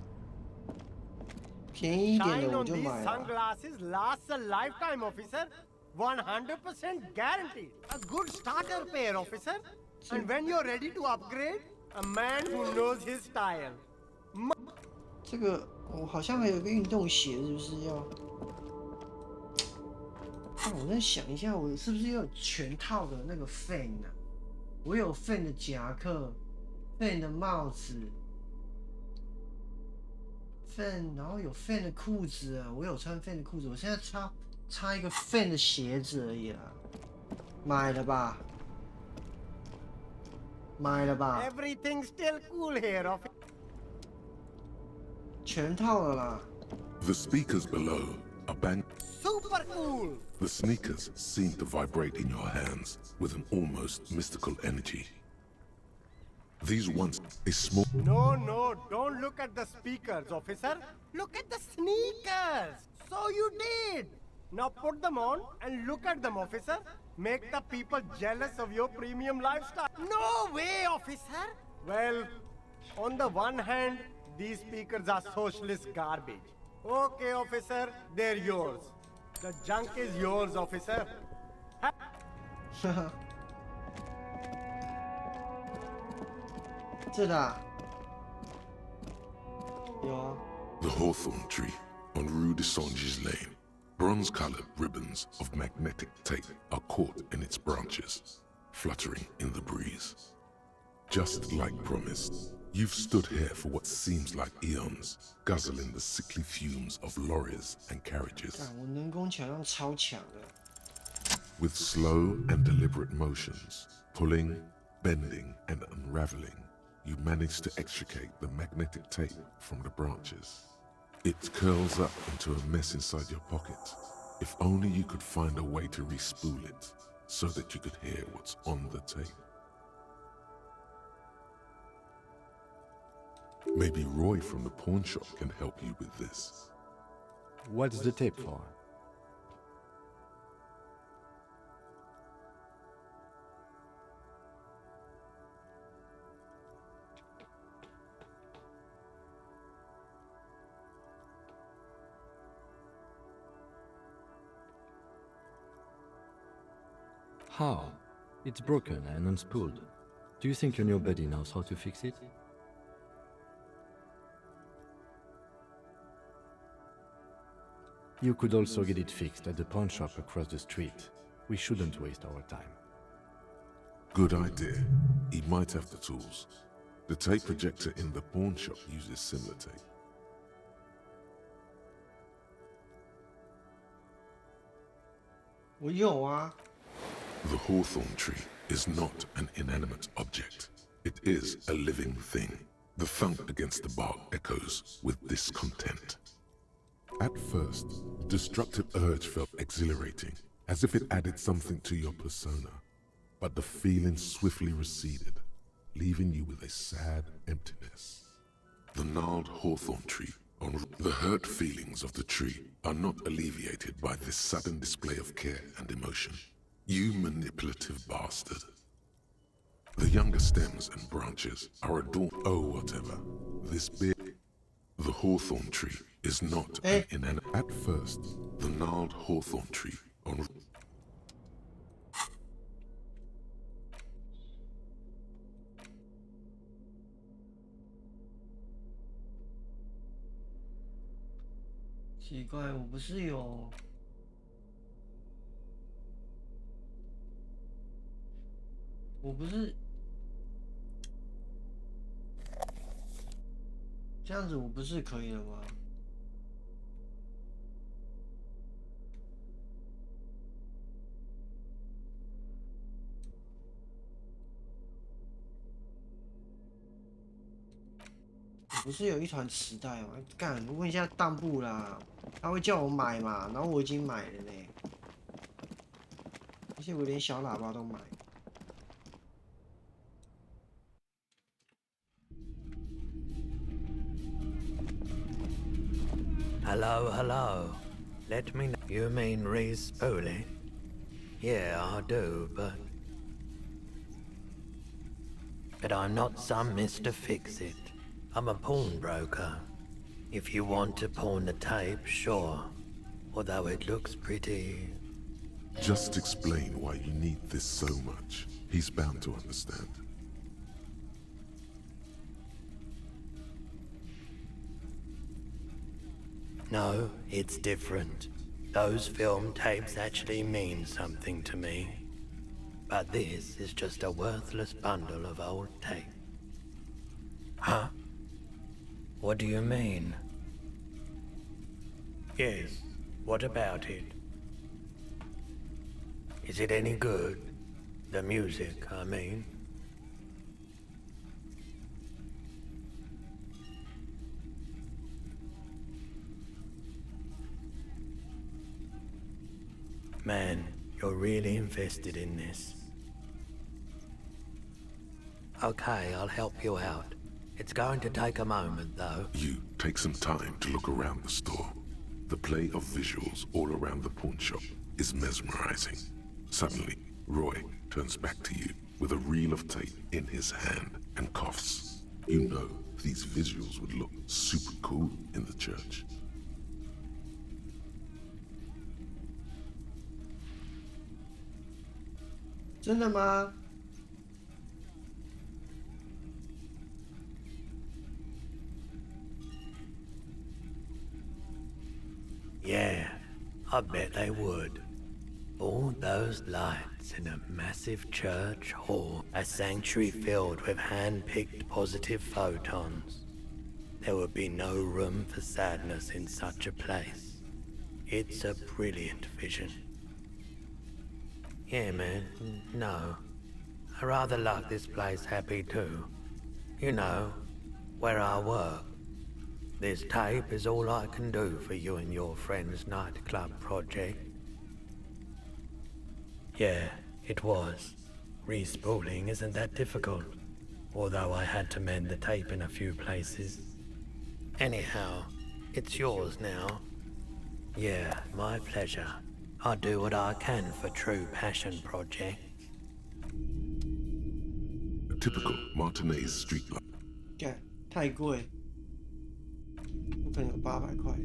便宜一点的我就买了。 Sunglasses lasts a lifetime, officer. 100% guaranteed. A good starter pair, officer. And when you're ready to upgrade, a man who knows his style. 这个我好像还有个运动鞋，是不是要？我在想一下，我是不是有全套的那个 fan 啊？我有 fan 的夹克 ，fan 的帽子。 fan， 然后有 fan 的裤子啊，我有穿 fan 的裤子，我现在差一个 fan 的鞋子而已啦，买了吧，买了吧。Everything's still cool here, officer. 全套了啦。The speakers below are bang. Super cool. The sneakers seem to vibrate in your hands with an almost mystical energy. These ones is small. No, don't look at the speakers, officer. Look at the sneakers. So you did. Now put them on and look at them, officer. Make the people jealous of your premium lifestyle. No way, officer. Well, on the one hand, these speakers are socialist garbage. Okay, officer, they're yours. The junk is yours, officer. 这的啊，有啊。 The hawthorn tree on Rue de Songes Lane. Bronze-colored ribbons of magnetic tape are caught in its branches, fluttering in the breeze. Just like promised, you've stood here for what seems like eons, guzzling the sickly fumes of lorries and carriages. 我能工巧量超强的。 With slow and deliberate motions, pulling, bending, and unraveling, you manage to extricate the magnetic tape from the branches. It curls up into a mess inside your pocket. If only you could find a way to re-spool it, so that you could hear what's on the tape. Maybe Roy from the pawn shop can help you with this. What's the tape for? How? It's broken and unspooled. Do you think your new buddy knows how to fix it? You could also get it fixed at the pawn shop across the street. We shouldn't waste our time. Good idea. He might have the tools. The tape projector in the pawn shop uses similar tape. The hawthorn tree is not an inanimate object. It is a living thing. The thunk against the bark echoes with discontent. At first, the destructive urge felt exhilarating, as if it added something to your persona. But the feeling swiftly receded, leaving you with a sad emptiness. The gnarled hawthorn tree on the hurt feelings of the tree are not alleviated by this sudden display of care and emotion. You manipulative bastard. The younger stems and branches are adorned. Oh, whatever. This big. The hawthorn tree is not an inanimate. At first, the gnarled hawthorn tree on.奇怪，我不是有，这样子，我不是可以了吗？不是有一团磁带吗？干，我问一下当铺啦，他会叫我买嘛，然后我已经买了呢，而且我连小喇叭都买。Hello, hello. Let me know. You mean re-spooling? Yeah, I do, but I'm not some Mr. Fix-It. I'm a pawnbroker. If you want to pawn the tape, sure. Although it looks pretty... Just explain why you need this so much. He's bound to understand. No, it's different. Those film tapes actually mean something to me. But this is just a worthless bundle of old tape. Huh? What do you mean? Yes, what about it? Is it any good? The music, I mean. Man, you're really invested in this. Okay, I'll help you out. It's going to take a moment, though. You take some time to look around the store. The play of visuals all around the pawn shop is mesmerizing. Suddenly, Roy turns back to you with a reel of tape in his hand and coughs. You know these visuals would look super cool in the church. Yeah, I bet they would. All those lights in a massive church hall, a sanctuary filled with hand-picked positive photons. There would be no room for sadness in such a place. It's a brilliant vision. Yeah, man, no. I rather like this place happy too. You know, where I work. This tape is all I can do for you and your friend's nightclub project. Yeah, it was. Respooling isn't that difficult, although I had to mend the tape in a few places. Anyhow, it's yours now. Yeah, my pleasure. I'll do what I can for true passion projects. A typical Martinez street light. 干，太贵，我可能有800块。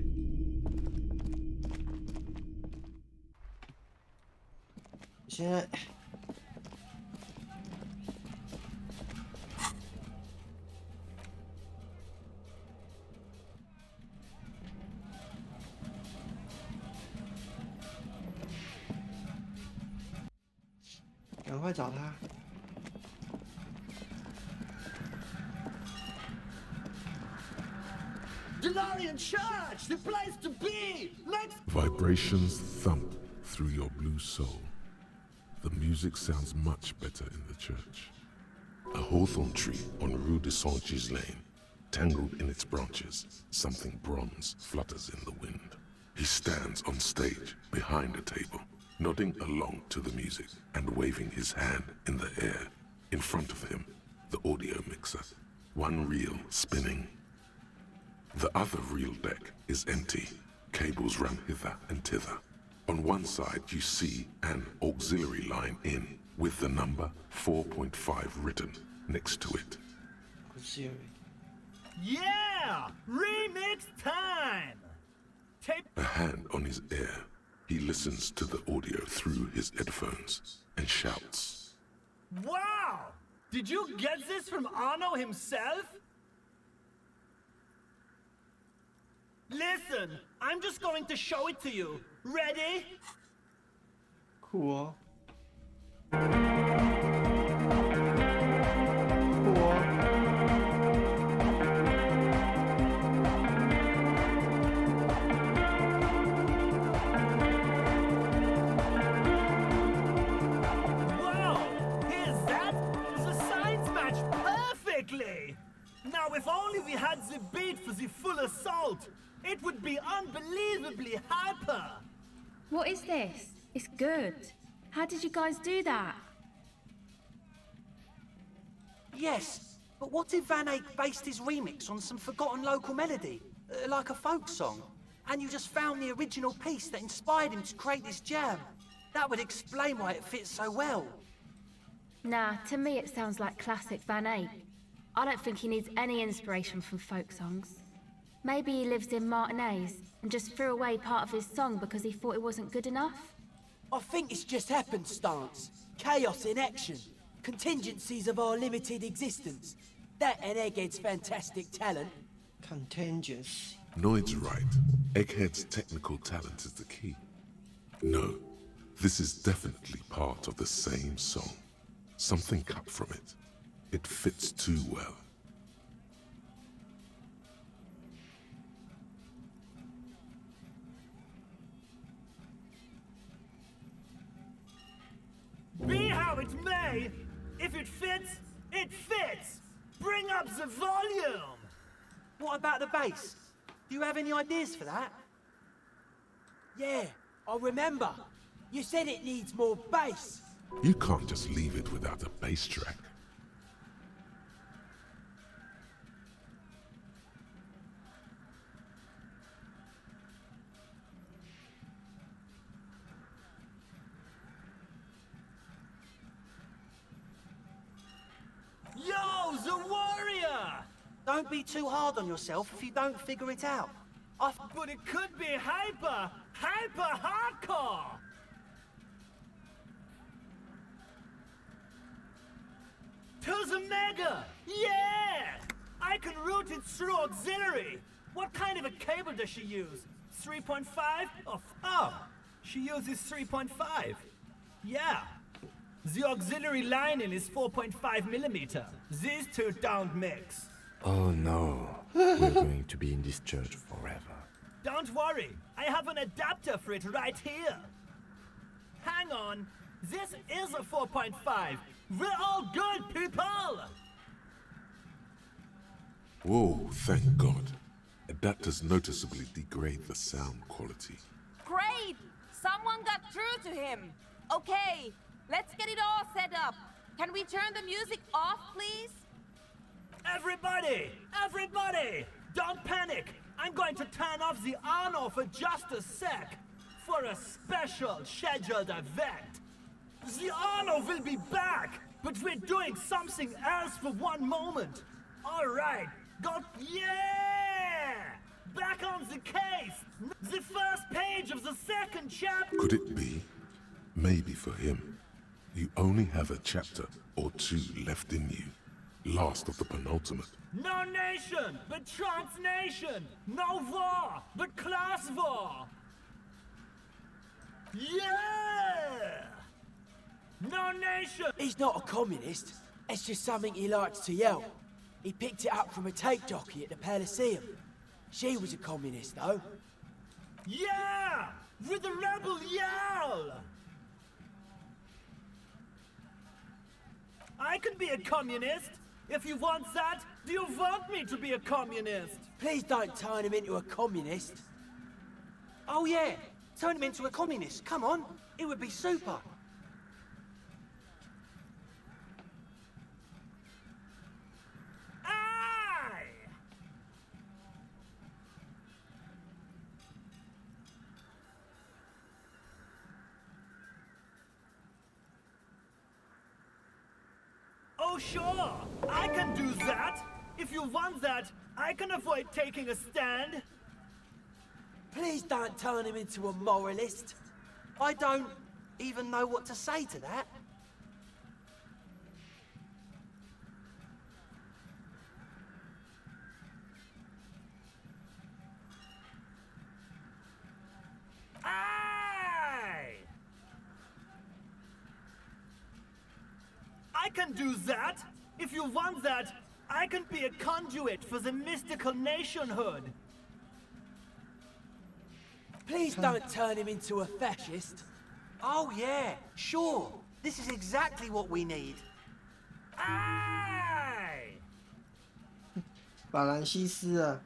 现在。赶快找他。DeLorean Church, the place to be. Let's. Vibrations thump through your blue soul. The music sounds much better in the church. A hawthorn tree on Rue de Saint-Gilles Lane, tangled in its branches, something bronze flutters in the wind. He stands on stage behind a table. nodding along to the music and waving his hand in the air. In front of him, the audio mixer, one reel spinning. The other reel deck is empty. Cables run hither and thither. On one side, you see an auxiliary line in with the number 4.5 written next to it. Auxiliary. Yeah! Remix time! A hand on his ear, he listens to the audio through his headphones and shouts. Wow! Did you get this from Arno himself? Listen, I'm just going to show it to you. Ready? Cool. Now, if only we had the beat for the full assault, it would be unbelievably hyper. What is this? It's good. How did you guys do that? Yes, but what if Van Eyck based his remix on some forgotten local melody, like a folk song, and you just found the original piece that inspired him to create this jam? That would explain why it fits so well. Nah, to me it sounds like classic Van Eyck. I don't think he needs any inspiration from folk songs. Maybe he lives in Martinez and just threw away part of his song because he thought it wasn't good enough? I think it's just happenstance. Chaos in action. Contingencies of our limited existence. That and Egghead's fantastic talent. Contingency. Noid's right. Egghead's technical talent is the key. No, this is definitely part of the same song. Something cut from it. It fits too well. Be how it may, if it fits, it fits! Bring up the volume! What about the bass? Do you have any ideas for that? Yeah, I remember. You said it needs more bass. You can't just leave it without a bass track. Yo, the warrior! Don't be too hard on yourself if you don't figure it out. But it could be hyper hardcore! To the mega! Yeah! I can route it through auxiliary! What kind of a cable does she use? 3.5? Oh, she uses 3.5. Yeah. The auxiliary lining is 4.5 millimeter. These two don't mix. Oh no, we're going to be in this church forever. Don't worry, I have an adapter for it right here. Hang on, this is a 4.5. We're all good, people! Whoa, thank God. Adapters noticeably degrade the sound quality. Great! Someone got through to him. Okay, let's get it all set up. Can we turn the music off, please? Everybody! Everybody! Don't panic! I'm going to turn off the Arno for just a sec. For a special scheduled event. The Arno will be back, but we're doing something else for one moment. Alright, yeah! Back on the case! The first page of the second chapter! Could it be? Maybe for him. You only have a chapter or two left in you. Last of the penultimate. No nation, but transnation! No war, but class war! Yeah! No nation! He's not a communist. It's just something he likes to yell. He picked it up from a tape jockey at the Palaceum. She was a communist, though. Yeah! With a rebel yell! I can be a communist! If you want that, do you want me to be a communist? Please don't turn him into a communist. Oh yeah, turn him into a communist, come on. It would be super. Oh, sure! I can do that! If you want that, I can avoid taking a stand. Please don't turn him into a moralist. I don't even know what to say to that. I can do that! If you want that, I can be a conduit for the mystical nationhood. Please don't turn him into a fascist. Oh yeah, sure. This is exactly what we need. 法兰西斯啊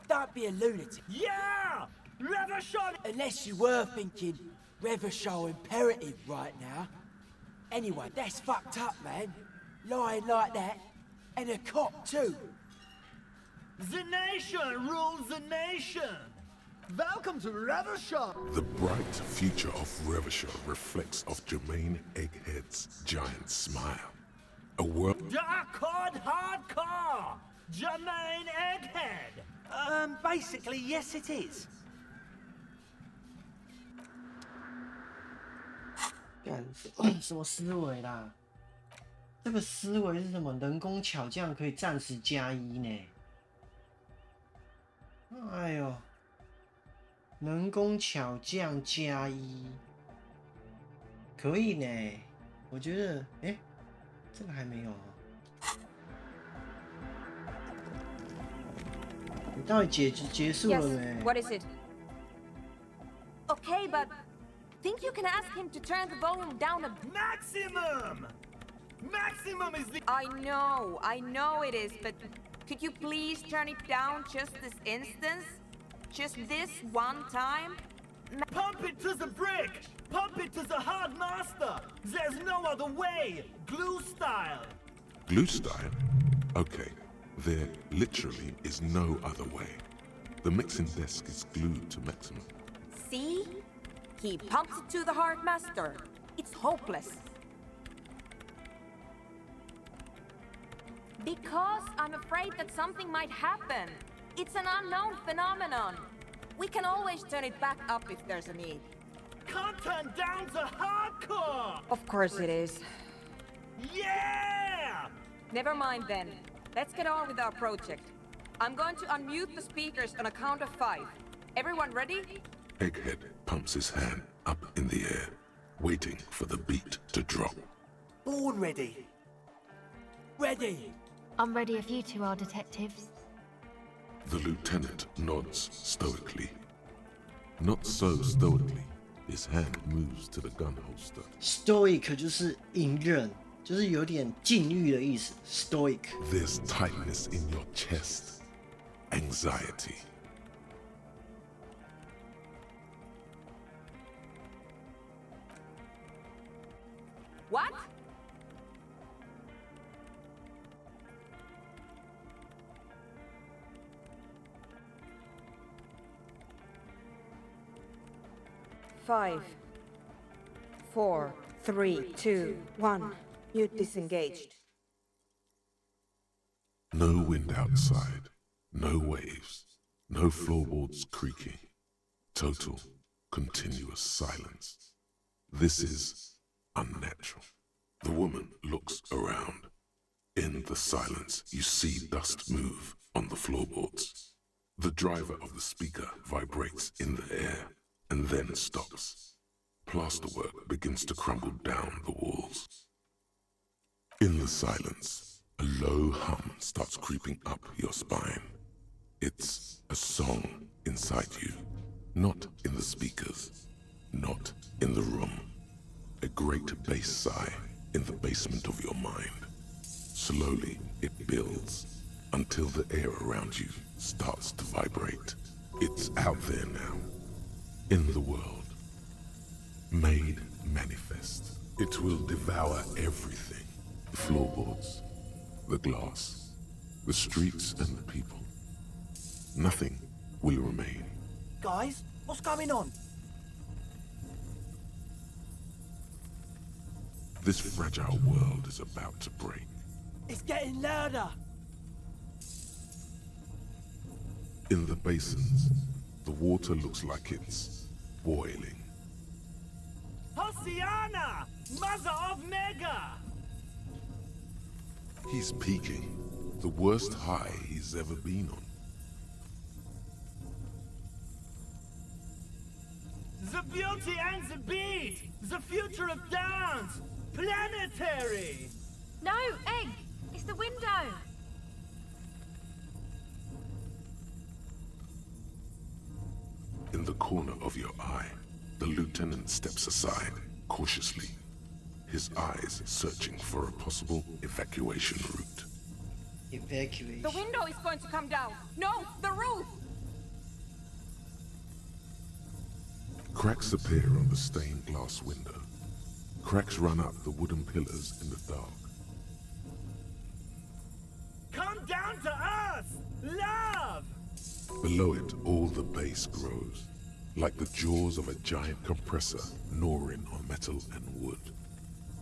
Don't be a lunatic. Yeah! Revolution! Unless you were thinking Revolution imperative right now. Anyway, that's fucked up, man. Lying like that. And a cop too. The nation rules the nation! Welcome to Revolution! The bright future of Revolution reflects of Jermaine Egghead's giant smile. A world... Dark hardcore! Jermaine Egghead! Basically, yes it is. 干什么思维啦？这个思维是什么？人工巧匠可以暂时加一呢？哎呦，人工巧匠加一，可以呢。我觉得，哎，这个还没有哦。你到底结束了没 Yes, what is it? Okay, but think you can ask him to turn the volume down a maximum? Maximum is the... I know it is, but could you please turn it down just this instance? Just this one time? Pump it to the brick! Pump it to the hard master! There's no other way! Glue style! Glue style? Okay, there literally is no other way. The mixing desk is glued to maximum. See? He pumps it to the hard master. It's hopeless. Because I'm afraid that something might happen. It's an unknown phenomenon. We can always turn it back up if there's a need. Can't turn down the hardcore! Of course it is. Yeah! Never mind then. Let's get on with our project. I'm going to unmute the speakers on a count of 5. Everyone ready? Egghead pumps his hand up in the air, waiting for the beat to drop. Born ready. Ready. I'm ready if you two are detectives. The lieutenant nods stoically. Not so stoically. His hand moves to the gun holster. Stoic 就是隐忍，就是有点禁欲的意思。Stoic. There's tightness in your chest. Anxiety. What? Five, 4, 3, 2, 1. You disengaged. No wind outside. No waves. No floorboards creaking. Total, continuous silence. This is unnatural. The woman looks around. In the silence, you see dust move on the floorboards. The driver of the speaker vibrates in the air and then stops. Plasterwork begins to crumble down the walls. In the silence, a low hum starts creeping up your spine. It's a song inside you, not in the speakers, not in the room. A great bass sigh in the basement of your mind. Slowly, it builds until the air around you starts to vibrate. It's out there now, in the world, made manifest. It will devour everything. The floorboards, the glass, the streets and the people. Nothing will remain. Guys, what's going on? This fragile world is about to break. It's getting louder. In the basins, the water looks like it's boiling. Hosiana! Mother of Mega! He's peaking. The worst high he's ever been on. The beauty and the beat! The future of dance! Planetary! No, Egg! It's the window! In the corner of your eye, the lieutenant steps aside, cautiously, his eyes searching for a possible evacuation route. Evacuation. The window is going to come down. No, the roof! Cracks appear on the stained glass window. Cracks run up the wooden pillars in the dark. Come down to us! Love! Below it, all the bass grows, like the jaws of a giant compressor gnawing on metal and wood.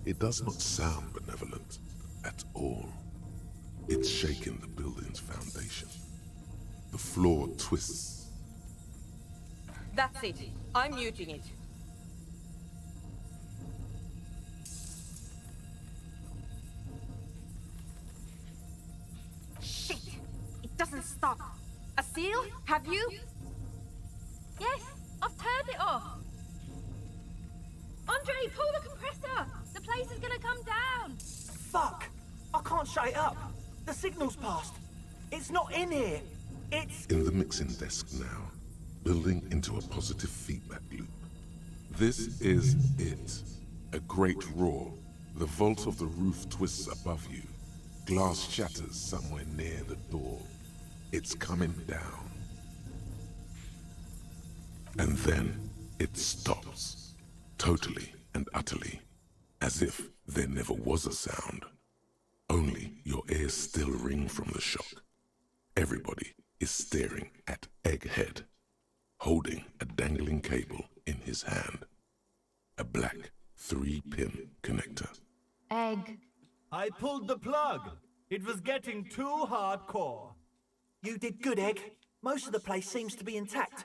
It does not sound benevolent at all. It's shaking the building's foundation. The floor twists. That's it. I'm muting it. Shit! It doesn't stop. A seal? Have you? Yes, I've turned it off. Andre, pull the compressor. The place is gonna come down. Fuck! I can't shut it up. The signal's passed. It's not in here. It's... In the mixing desk now, building into a positive feedback loop. This is it. A great roar. The vault of the roof twists above you. Glass shatters somewhere near the door. It's coming down. And then it stops. Totally and utterly. As if there never was a sound. Only your ears still ring from the shock. Everybody is staring at Egghead, holding a dangling cable in his hand. A black 3-pin connector. Egg. I pulled the plug. It was getting too hardcore. You did good, Egg. Most of the place seems to be intact.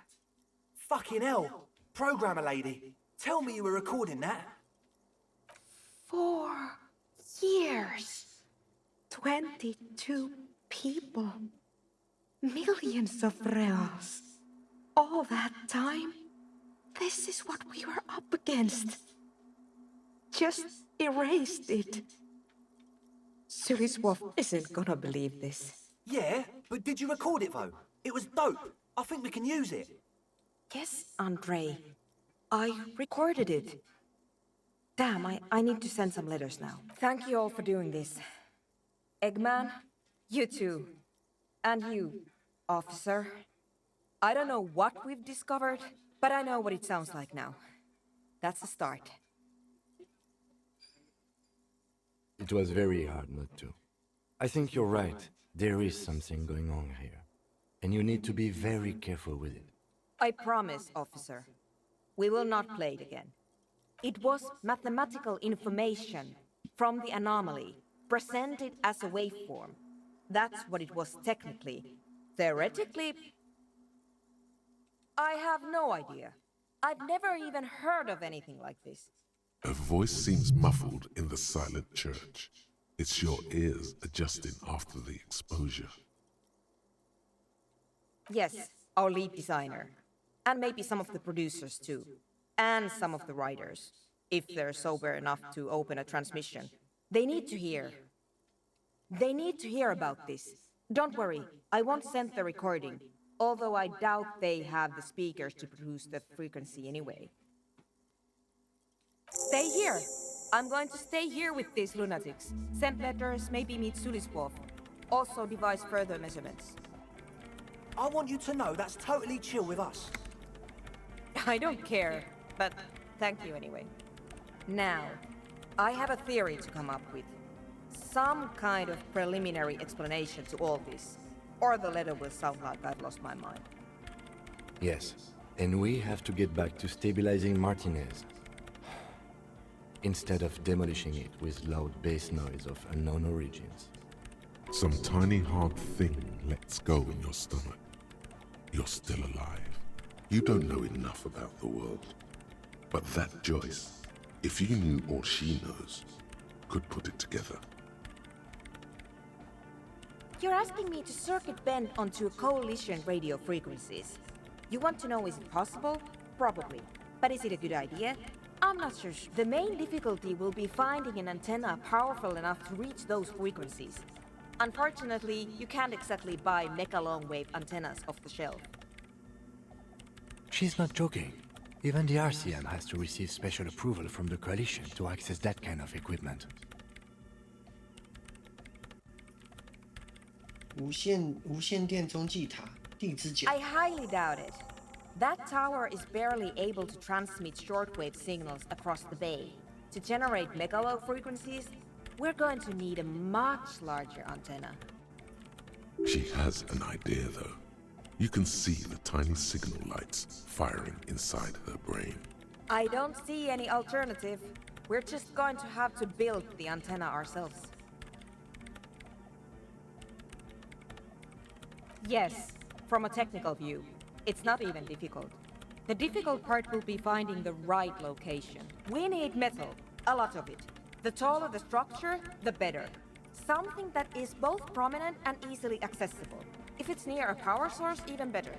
Fucking hell. Programmer lady, tell me you were recording that. 4 years. 22 people. Millions of reals. All that time? This is what we were up against. Just erased it. Suliswolf isn't gonna believe this. Yeah, but did you record it though? It was dope. I think we can use it. Yes, Andre. I recorded it. Damn, I need to send some letters now. Thank you all for doing this. Eggman, you too. And you, officer. I don't know what we've discovered, but I know what it sounds like now. That's a start. It was very hard not to. I think you're right. There is something going on here. And you need to be very careful with it. I promise, officer. We will not play it again. It was mathematical information from the anomaly, presented as a waveform. That's what it was technically. Theoretically, I have no idea. I've never even heard of anything like this. A voice seems muffled in the silent church. It's your ears adjusting after the exposure. Yes, our lead designer. And maybe some of the producers too. And some of the writers, if they're sober enough to open a transmission. They need to hear. They need to hear about this. Don't worry, I won't send the recording, although I doubt they have the speakers to produce the frequency anyway. Stay here. I'm going to stay here with these lunatics. Send letters, maybe meet Suliswolf. Also devise further measurements. I want you to know that's totally chill with us. I don't care, but thank you anyway. Now, I have a theory to come up with. Some kind of preliminary explanation to all this, or the letter will sound like I've lost my mind. Yes, and we have to get back to stabilizing Martinez. Instead of demolishing it with loud bass noise of unknown origins. Some tiny hard thing lets go in your stomach. You're still alive. You don't know enough about the world. But that Joyce, if you knew all she knows, could put it together. You're asking me to circuit bend onto coalition radio frequencies. You want to know, is it possible? Probably. But is it a good idea? I'm not sure. The main difficulty will be finding an antenna powerful enough to reach those frequencies. Unfortunately, you can't exactly buy mega long-wave antennas off the shelf. She's not joking. Even the RCM has to receive special approval from the coalition to access that kind of equipment. 无线电中继塔地之角。 I highly doubt it. That tower is barely able to transmit shortwave signals across the bay. To generate megalow frequencies, we're going to need a much larger antenna. She has an idea, though. You can see the tiny signal lights firing inside her brain. I don't see any alternative. We're just going to have to build the antenna ourselves. Yes, from a technical view, it's not even difficult. The difficult part will be finding the right location. We need metal, a lot of it. The taller the structure, the better. Something that is both prominent and easily accessible. If it's near a power source, even better.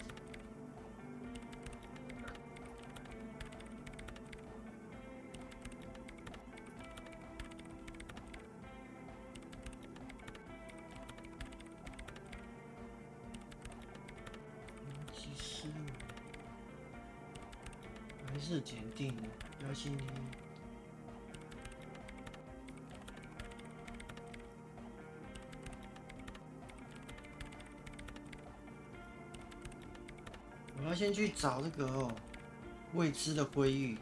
还是检定标新立异。我要先去找这个未知的灰域。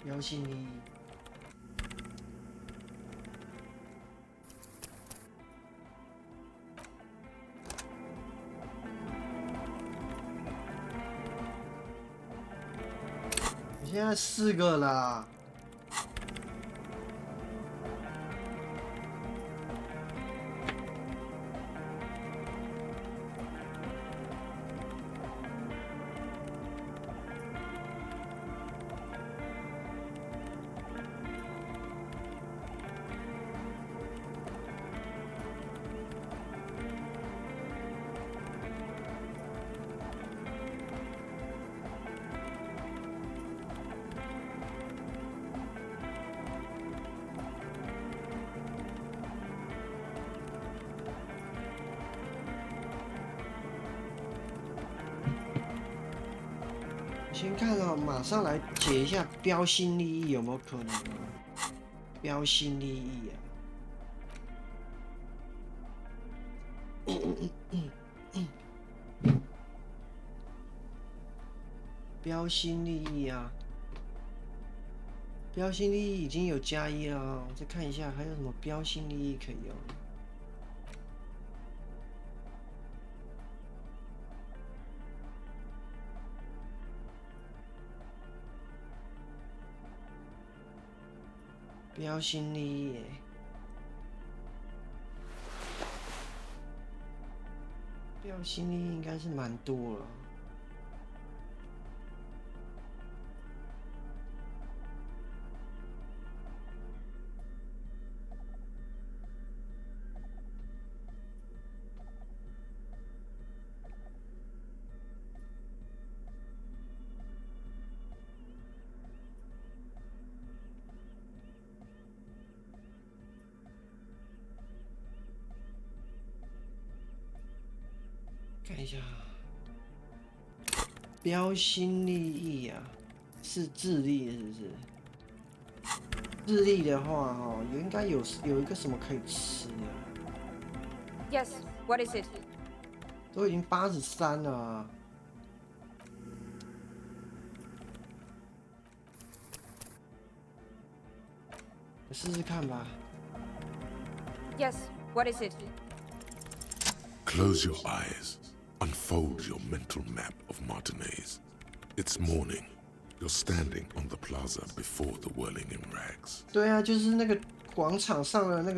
标新立异。 现在4个啦。先看哦，马上来解一下标新立异有没有可能？标新立异啊！标新立异啊！标新立异已经有+1了哦，我再看一下还有什么标新立异可以用。 标新立异，标新立异应该是蛮多了。看一下，标新立异啊！是智利是不是？智利的话，应该有一个什么可以吃的。Yes, what is it? 都已经83了啊。试试看吧。Yes, what is it? Close your eyes. Unfold your mental map of Martinez. It's morning. You're standing on the plaza before the whirling in rags. 对啊，就是那个广场上的那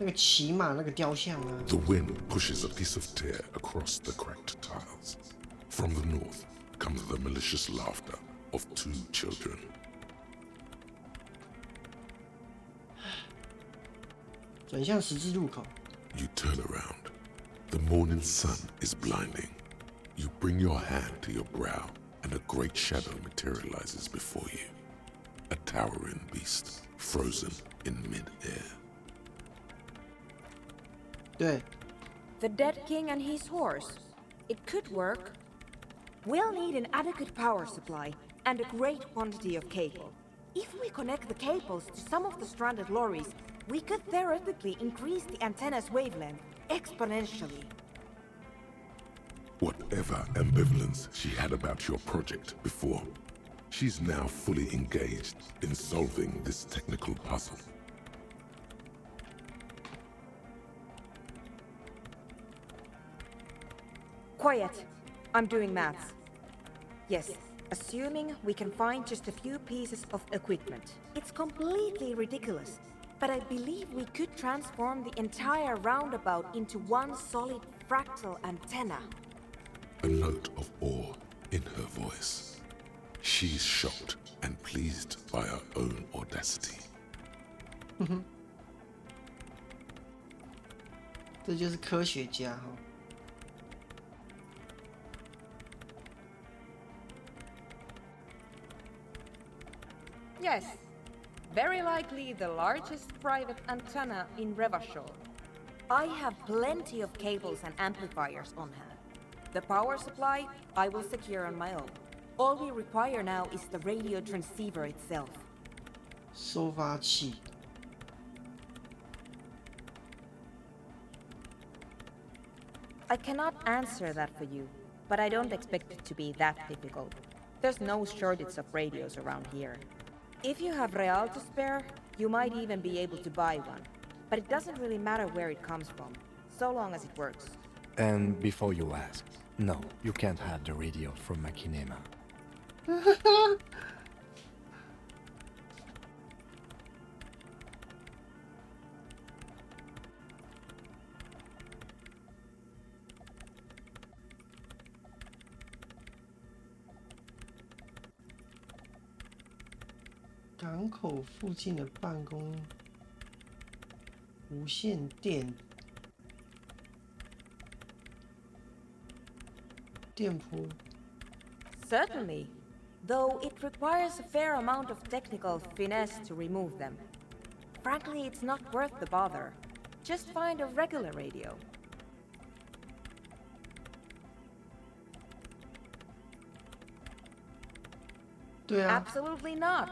个骑马那个雕像啊。The wind pushes a piece of tear across the cracked tiles. From the north comes the malicious laughter of 2 children. 转向十字路口。You turn around. The morning sun is blinding. You bring your hand to your brow, and a great shadow materializes before you. A towering beast, frozen in mid-air. 对。 The dead king and his horse. It could work. We'll need an adequate power supply and a great quantity of cable. If we connect the cables to some of the stranded lorries, we could theoretically increase the antenna's wavelength exponentially. Whatever ambivalence she had about your project before, she's now fully engaged in solving this technical puzzle. Quiet. I'm doing maths. Yes, assuming we can find just a few pieces of equipment. It's completely ridiculous, but I believe we could transform the entire roundabout into one solid fractal antenna. A note of awe in her voice. She's shocked and pleased by her own audacity. 这就是科学家哈。Yes, very likely the largest private antenna in Revachol. I have plenty of cables and amplifiers on hand. The power supply I will secure on my own. All we require now is the radio transceiver itself. 收发器。 I cannot answer that for you, but I don't expect it to be that difficult. There's no shortage of radios around here. If you have real to spare, you might even be able to buy one. But it doesn't really matter where it comes from, so long as it works. And before you ask, no, you can't have the radio from Machinima. 港口附近的办公无线电店铺。 Certainly, though it requires a fair amount of technical finesse to remove them. Frankly, it's not worth the bother. Just find a regular radio. 对啊。 Absolutely not.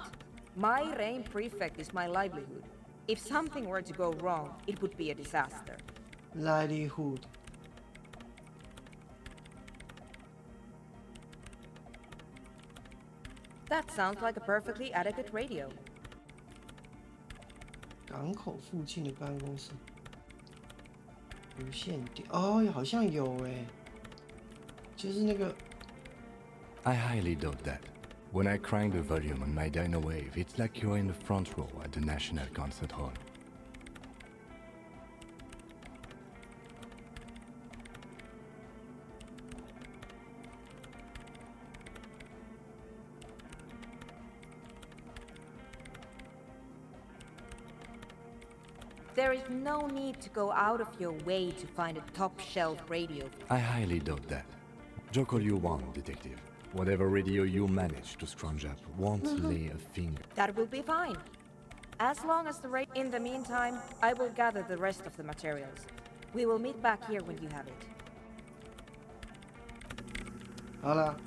My reign prefect is my livelihood. If something were to go wrong, it would be a disaster. livelihood。 That sounds like a perfectly adequate radio. 港口附近的办公室，无线电哦，好像有哎，就是那个。 I highly doubt that. When I crank the volume on my dyno wave, it's like you're in the front row at the National Concert Hall. There is no need to go out of your way to find a top-shelf radio. I highly doubt that. Joke all you want, detective. Whatever radio you manage to scrounge up won't lay a finger. That will be fine. As long as the rate. In the meantime, I will gather the rest of the materials. We will meet back here when you have it. 好了。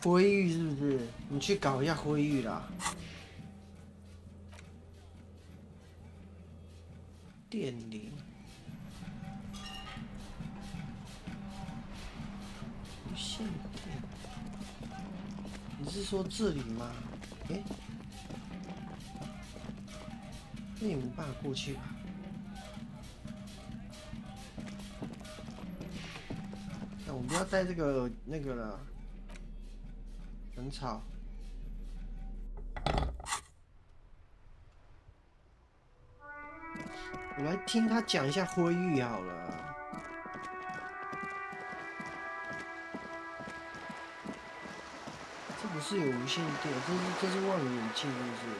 灰域是不是？你去搞一下灰域啦。电铃。无线电。你是说这里吗？诶，那你没办法过去吧？那我们不要带这个那个了，很吵。我来听他讲一下灰域好了。这不是有无线电，这是望远镜，是不是？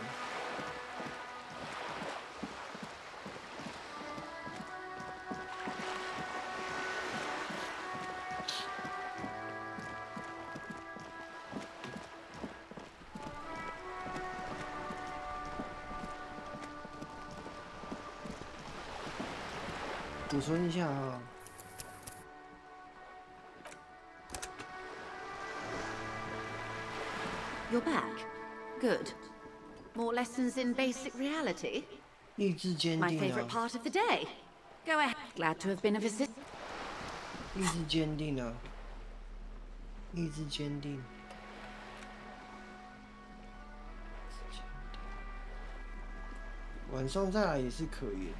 补充一下啊。You're back. Good. More lessons in basic reality? 意志坚定 My 啊 favorite part of the day. Go ahead. Glad to have been of assistance. 意志坚定啊！意志坚定。晚上再来也是可以的。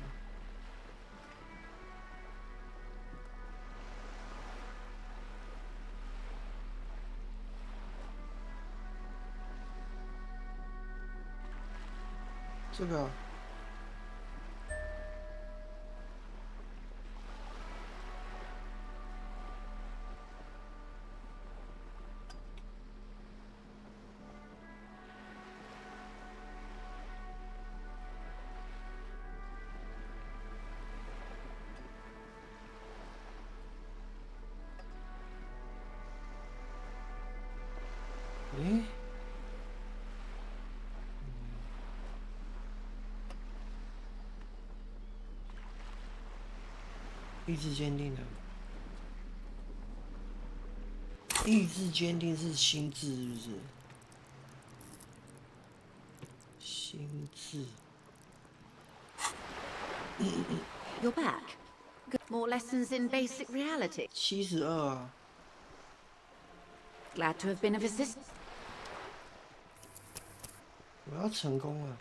这个。诶，意志坚定的，意志坚定是心智，是不是？心智。You're back. Good. More lessons in basic reality. 72啊。Glad to have been of assistance. 我要成功了。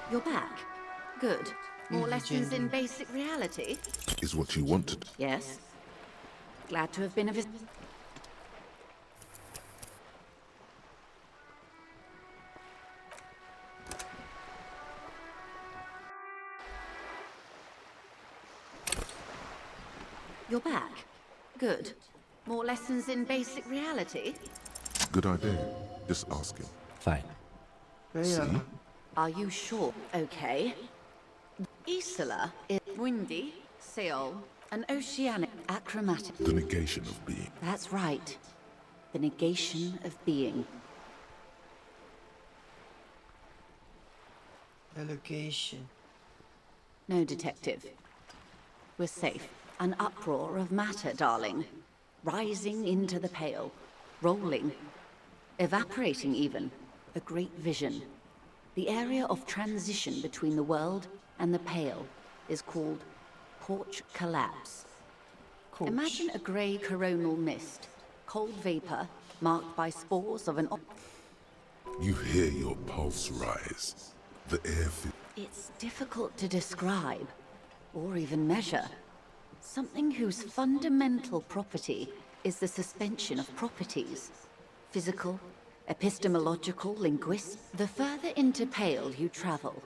You're back. Good. More lessons in basic reality. Is what you wanted. Yes. Glad to have been of assistance. You're back. Good. More lessons in basic reality? Good idea. Just ask him. Fine. See? Are you sure? Okay. Isola is windy, Seoul, an oceanic achromatic. The negation of being. That's right. The negation of being. Allocation. No, detective. We're safe. An uproar of matter, darling. Rising into the pale. Rolling. Evaporating even. A great vision. The area of transition between the world and the pale is called porch collapse. Imagine a grey coronal mist. Cold vapor marked by spores of an... You hear your pulse rise. The air It's difficult to describe, or even measure. Something whose fundamental property is the suspension of properties. Physical, epistemological, linguistic. The further into Pale you travel,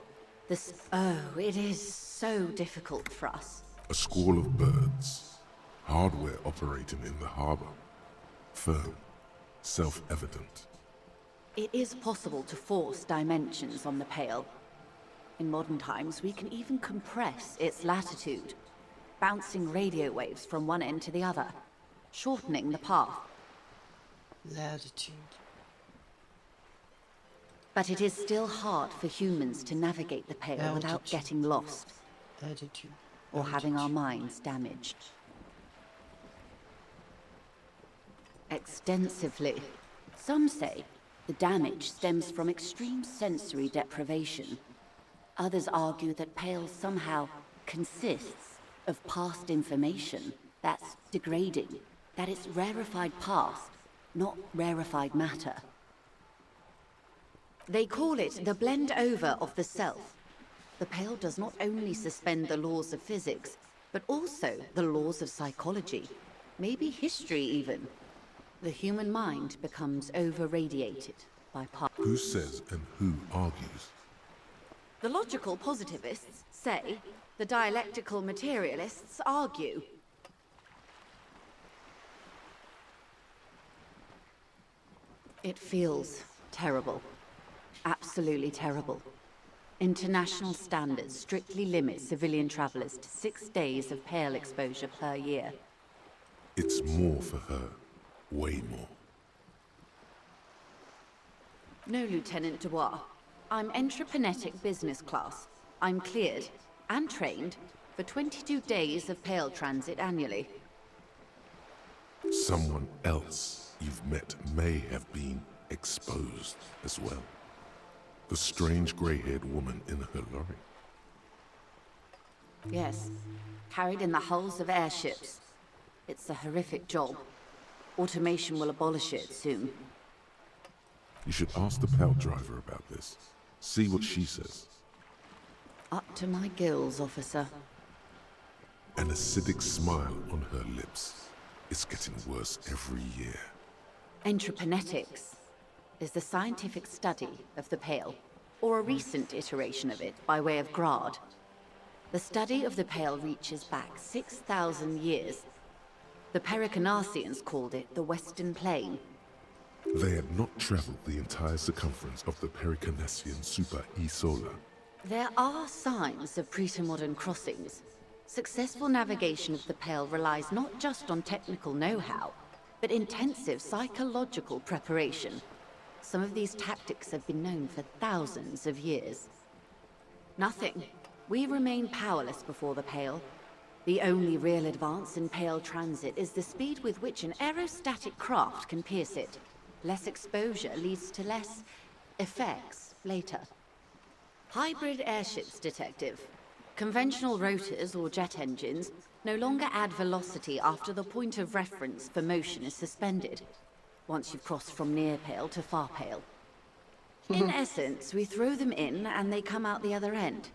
it is so difficult for us. A squall of birds. Hardware operating in the harbor. Firm. Self-evident. It is possible to force dimensions on the Pale. In modern times, we can even compress its latitude, bouncing radio waves from one end to the other, shortening the path. Latitude. But it is still hard for humans to navigate the Pale without getting lost. Attitude. Or having our minds damaged. Extensively. Some say the damage stems from extreme sensory deprivation. Others argue that Pale somehow consists of past information that's degrading, that it's rarefied past, not rarefied matter. They call it the blend over of the self. The Pale does not only suspend the laws of physics, but also the laws of psychology, maybe history even. The human mind becomes over-radiated by past. Who says and who argues? The logical positivists say, the dialectical materialists argue. It feels terrible. Absolutely terrible. International standards strictly limit civilian travelers to 6 days of Pale exposure per year. It's more for her. Way more. No, Lieutenant Dubois. I'm entreprenetic business class. I'm cleared and trained for 22 days of Pale transit annually. Someone else you've met may have been exposed as well. The strange grey-haired woman in her lorry. Yes, carried in the hulls of airships. It's a horrific job. Automation will abolish it soon. You should ask the Pale driver about this. See what she says. Up to my gills, officer. An acidic smile on her lips. It's getting worse every year. Entreprenetics is the scientific study of the Pale, or a recent iteration of it by way of Grad. The study of the Pale reaches back 6,000 years. The Pericarnassians called it the Western Plain. They had not traveled the entire circumference of the Pericarnassian Super E-Solar. There are signs of pre-modern crossings. Successful navigation of the Pale relies not just on technical know-how, but intensive psychological preparation. Some of these tactics have been known for thousands of years. Nothing. We remain powerless before the Pale. The only real advance in Pale transit is the speed with which an aerostatic craft can pierce it. Less exposure leads to less effects later. Hybrid airships, Detective. Conventional rotors or jet engines no longer add velocity after the point of reference for motion is suspended, once you've crossed from near Pale to far Pale. In essence, we throw them in and they come out the other end,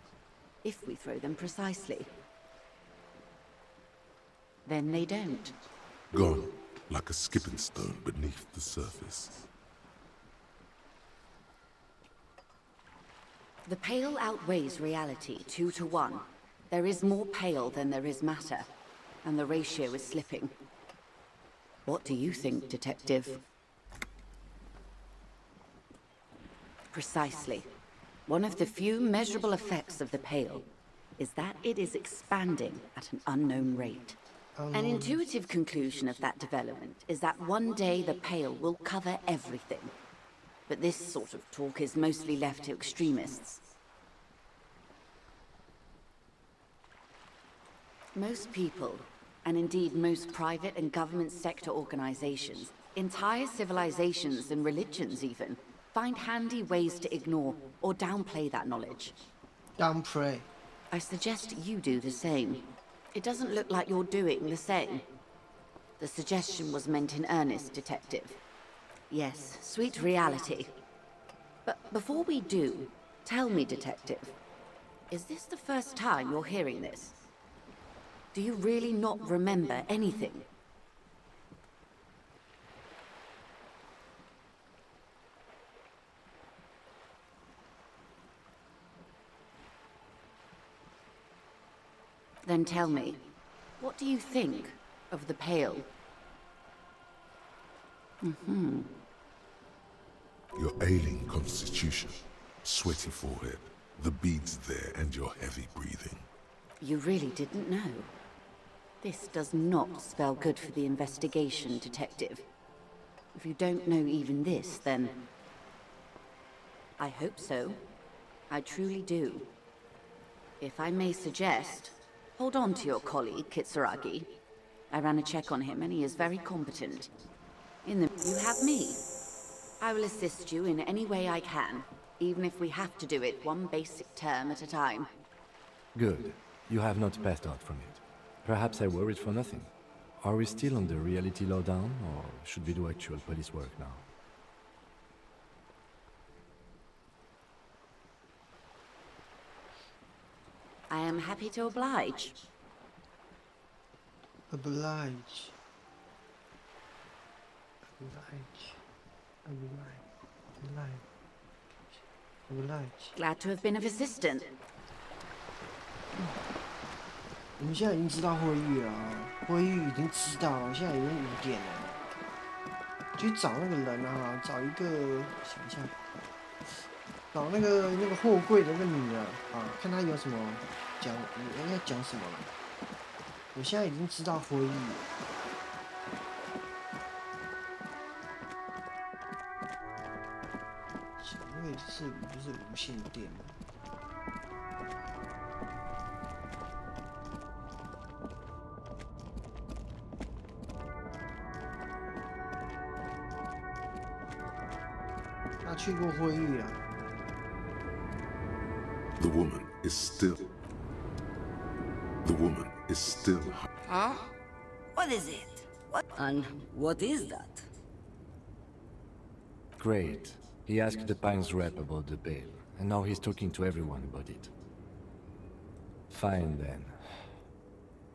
if we throw them precisely. Then they don't. Gone, like a skipping stone beneath the surface. The Pale outweighs reality 2 to 1. There is more Pale than there is matter, and the ratio is slipping. What do you think, Detective? Precisely. One of the few measurable effects of the Pale is that it is expanding at an unknown rate. An intuitive conclusion of that development is that one day the Pale will cover everything. But this sort of talk is mostly left to extremists. Most people, and indeed most private and government sector organizations, entire civilizations and religions even, find handy ways to ignore or downplay that knowledge. Downplay. I suggest you do the same. It doesn't look like you're doing the same. The suggestion was meant in earnest, Detective. Yes, sweet reality. But before we do, tell me, Detective, is this the first time you're hearing this? Do you really not remember anything? Then tell me, what do you think of the Pale? Your ailing constitution, sweaty forehead, the beads there, and your heavy breathing. You really didn't know. This does not spell good for the investigation, Detective. If you don't know even this, then... I hope so. I truly do. If I may suggest, hold on to your colleague, Kitsuragi. I ran a check on him and he is very competent. You have me. I will assist you in any way I can, even if we have to do it one basic term at a time. Good. You have not passed out from it. Perhaps I worried for nothing. Are we still on the reality lowdown, or should we do actual police work now? I am happy to oblige. Oblige. Glad to have been of assistance. 我们现在已经知道会议了啊，会议已经知道了，现在已经5点了。去找那个人啊，找一个，想一下，找那个货柜的那个女的啊，看她有什么讲，要讲什么了。我现在已经知道会议了。那个是不是无线电？他去过会议啊。The woman is still. The woman is still. Huh? What is it? What? And what is that? Great. He asked the Pines rep about the bail, and now he's talking to everyone about it. Fine then.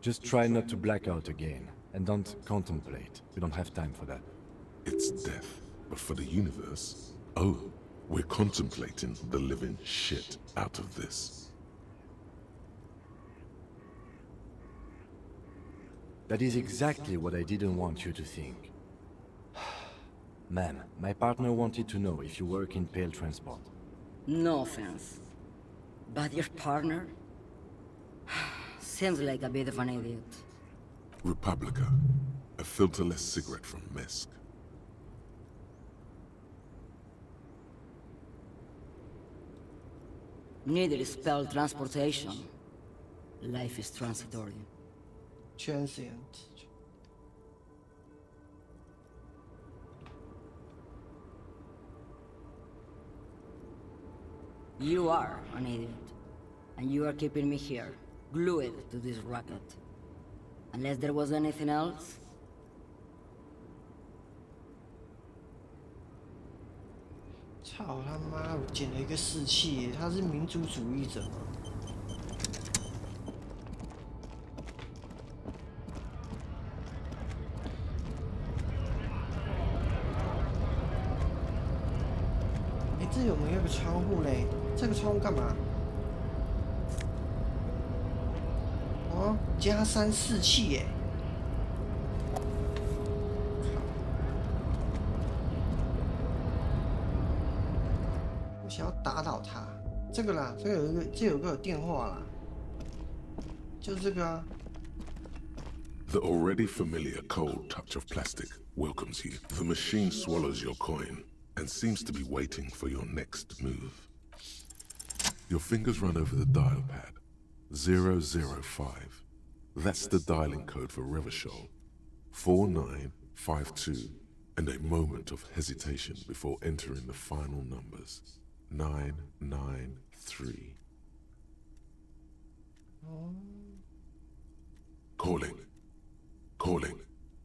Just try not to black out again, and don't contemplate. We don't have time for that. It's death, but for the universe, oh, we're contemplating the living shit out of this. That is exactly what I didn't want you to think. Ma'am, my partner wanted to know if you work in Pale Transport. No offense. But your partner? Seems like a bit of an idiot. Republica, a filterless cigarette from Mesk. Neither is spelled transportation. Life is transitory. Transient. You are an idiot. And you are keeping me here, glued to this racket. Unless there was anything else? 操他妈！我捡了一个士气，他是民族主义者吗？哎，这有没有个窗户嘞？这个窗户干嘛？哦，加3士气耶！我想要打倒他。这个啦，这有个电话啦，就是这个啊。The already familiar cold touch of plastic welcomes you. The machine swallows your coin and seems to be waiting for your next move. Your fingers run over the dial pad. 005. That's the dialing code for Revachol. 4952. And a moment of hesitation before entering the final numbers. 993. Calling. Calling.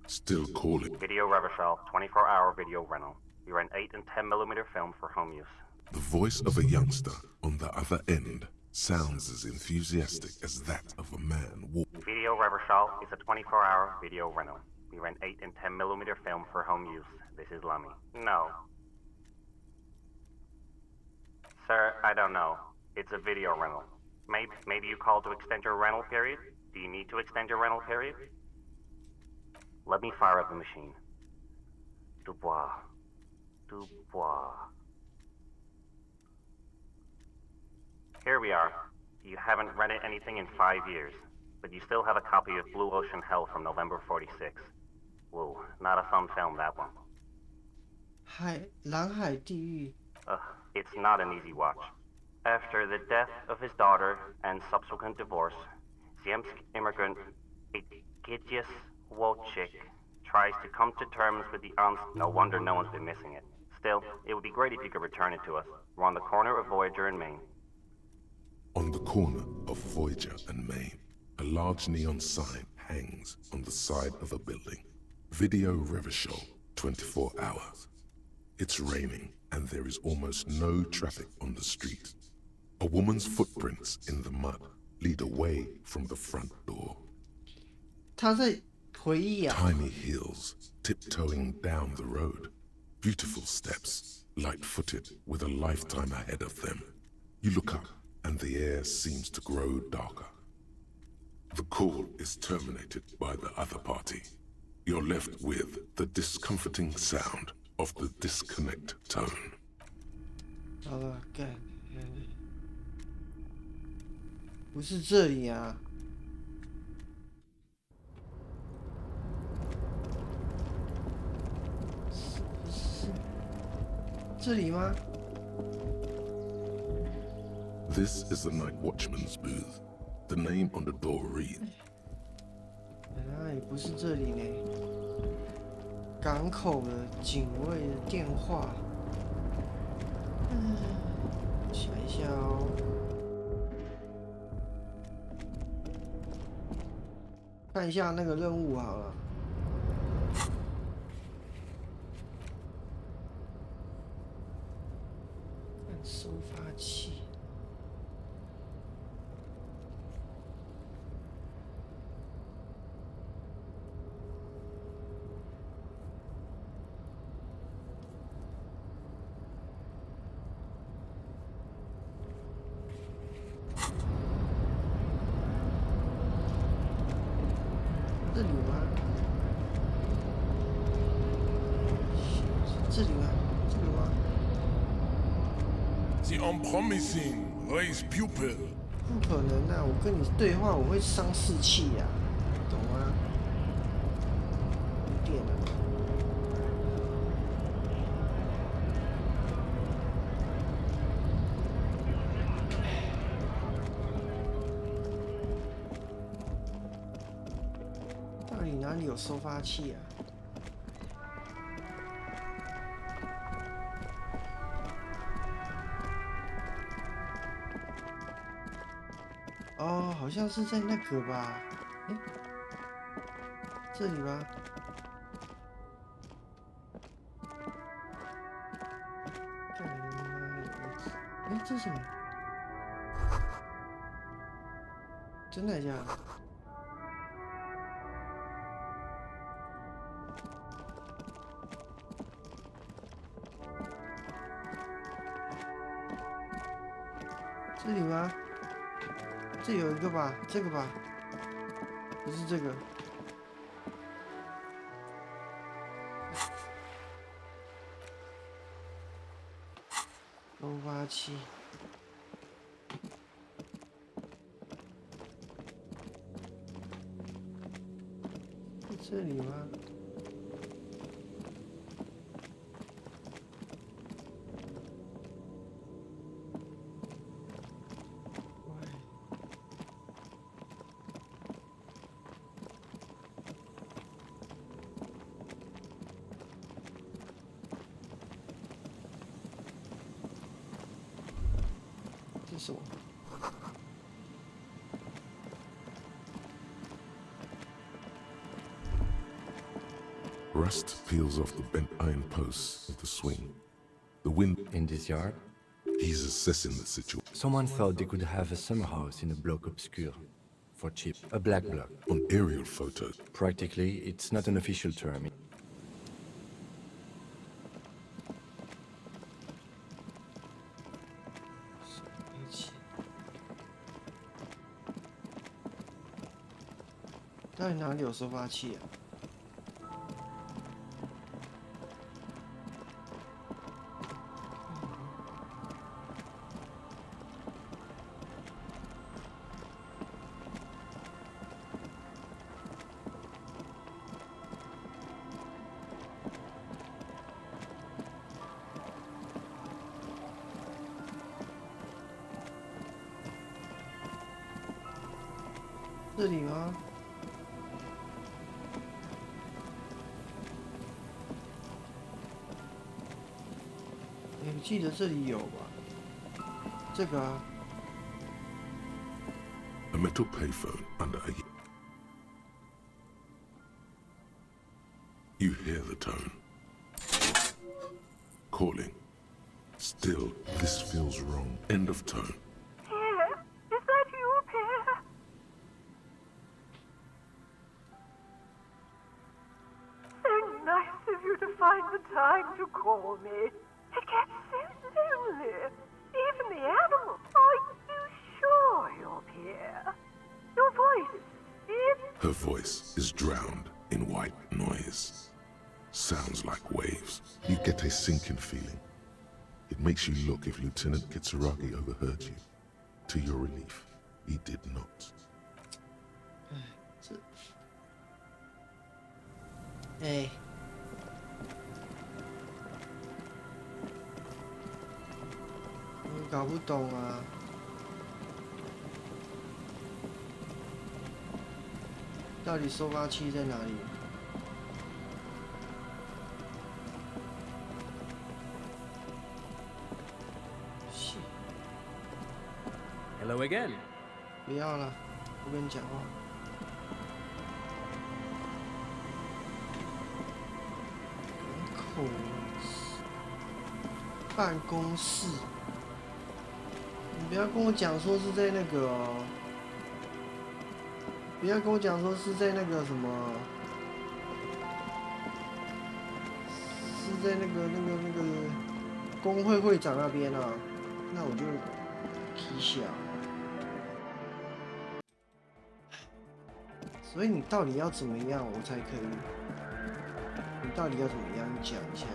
Still calling. Video Revachol, 24-hour video rental. We rent 8 and 10mm film for home use. The voice of a youngster on the other end sounds as enthusiastic as that of a man walking. Video Revachol is a 24-hour video rental. We rent 8 and 10mm film for home use. This is Lummy. No. Sir, I don't know. It's a video rental. Maybe you called to extend your rental period? Do you need to extend your rental period? Let me fire up the machine. Dubois. Dubois. Here we are. You haven't rented anything in 5 years, but you still have a copy of Blue Ocean Hell from November 46. Whoa, not a fun film, that one. 蓝海地狱. It's not an easy watch. After the death of his daughter and subsequent divorce, Ziemsk immigrant Egidius Wojcik tries to come to terms with the no wonder no one's been missing it. Still, it would be great if you could return it to us. We're on the corner of Voyager and Main. On the corner of Voyager and Main, a large neon sign hangs on the side of a building. Video Revachol, 24 hours. It's raining and there is almost no traffic on the street. A woman's footprints in the mud lead away from the front door. 他在回忆啊。 Tiny heels tiptoeing down the road. Beautiful steps, light-footed with a lifetime ahead of them. You look up and the air seems to grow darker. The call is terminated by the other party. You're left with the discomforting sound of the disconnect tone. 好了，干，不是这里啊。是这里吗？ This is the night watchman's booth. The name on the door reads. 原来也不是这里呢。港口的警卫的电话。想一下哦。看一下那个任务好了。看收发器。 这里吗？这里吗？这个吗 The unpromising raise pupil. 不可能啊！我跟你对话，我会伤士气呀，懂吗？有点啊。到底哪里有收发器啊？哦，好像是在那个吧？哎，这里吧？干你妈的！哎，这是什么？真的假的？ 这里吗？这有一个吧，这个吧，不是这个。收发器。在这里吗？ 这是什么？ Rust peels off the bent iron posts of the swing. The wind in this yard. He's assessing the situation. Someone thought they could have a summer house in a bloc obscur. For cheap. A black bloc. On aerial photos. Practically, it's not an official term. 到底哪里有收发器啊？这里吗？记得这里有吧？这个啊。 A metal payphone under a... You hear the tone. Calling. Still, this feels wrong. End of tone. Pierre, is that you, Pierre? So nice of you to find the time to call me. It gets so lonely. Even the animals. Are you sure you're Pierre? Your voice is... Her voice is drowned in white noise. Sounds like waves. You get a sinking feeling. It makes you look if Lieutenant Kitsuragi overheard you. To your relief, he did not. Hey. 我搞不懂啊。到底收发器在哪里？ Hello again. 不要了，不跟你讲话。港口办公室，你不要跟我讲说是在那个哦，不要跟我讲说是在那个什么，是在那个工会会长那边啊，那我就踢下。 所以你到底要怎么样，我才可以？你到底要怎么样？你讲一下。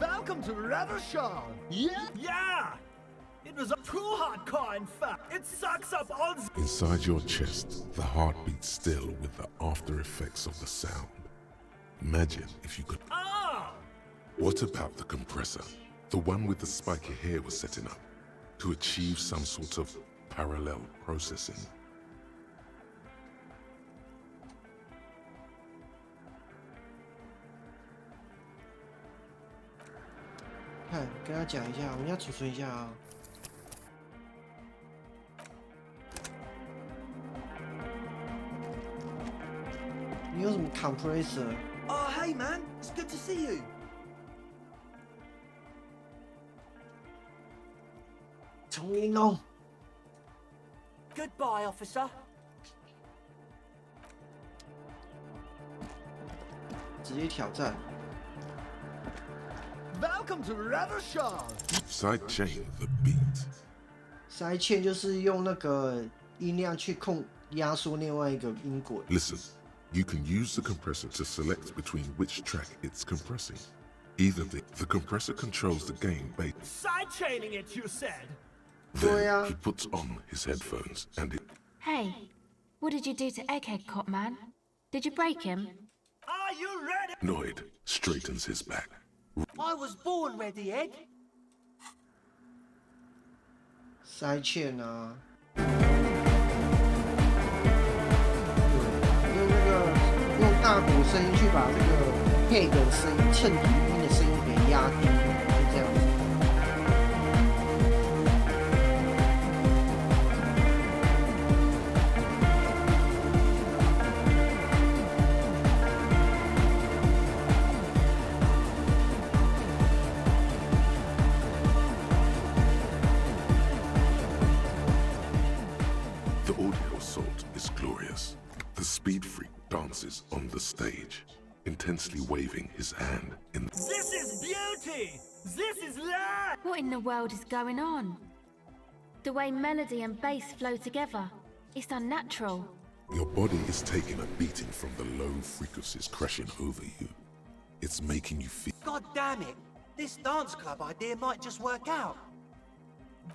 Welcome to Revolution. Yeah. Yeah. It was too hardcore. In fact, it sucks up all. Inside your chest, the heart beats still with the after effects of the sound. Imagine if you could. Ah. What about the compressor? The one with the spiky hair was setting up to achieve some sort of parallel processing. 看，跟他讲一下，我们要储存一下啊。你有什么 compressor？ Oh, hey man, it's good to see you. 重新弄。Goodbye, officer. 直接挑战。 Welcome to Revolution. Sidechain the beat. Sidechain 就是用那个音量去压缩另外一个音轨。Listen, you can use the compressor to select between which track it's compressing. Either the compressor controls the game based. Sidechaining it, you said. Then he puts on his headphones and it. Hey, what did you do to Egghead, Cop Man? Did you break him? Are you ready? Noid straightens his back. I was born ready, Ed. Sidechain 啊，用大鼓声音去把这个配的声音、衬底音的声音给压低，就这样子。 The audio assault is glorious. The speed freak dances on the stage, intensely waving his hand in the... This is beauty! This is life! What in the world is going on? The way melody and bass flow together, it's unnatural. Your body is taking a beating from the low frequencies crashing over you. It's making you feel... God damn it! This dance club idea might just work out.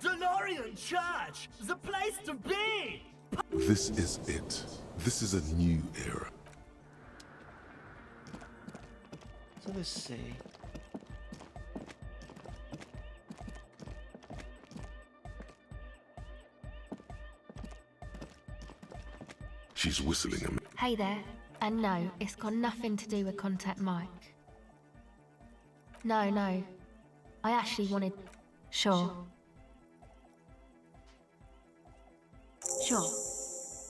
DeLorean Church! The place to be! This is it. This is a new era. 这个谁？ She's whistling a... Hey there, and no, it's got nothing to do with Contact Mike. No, I actually wanted... Sure. Sure.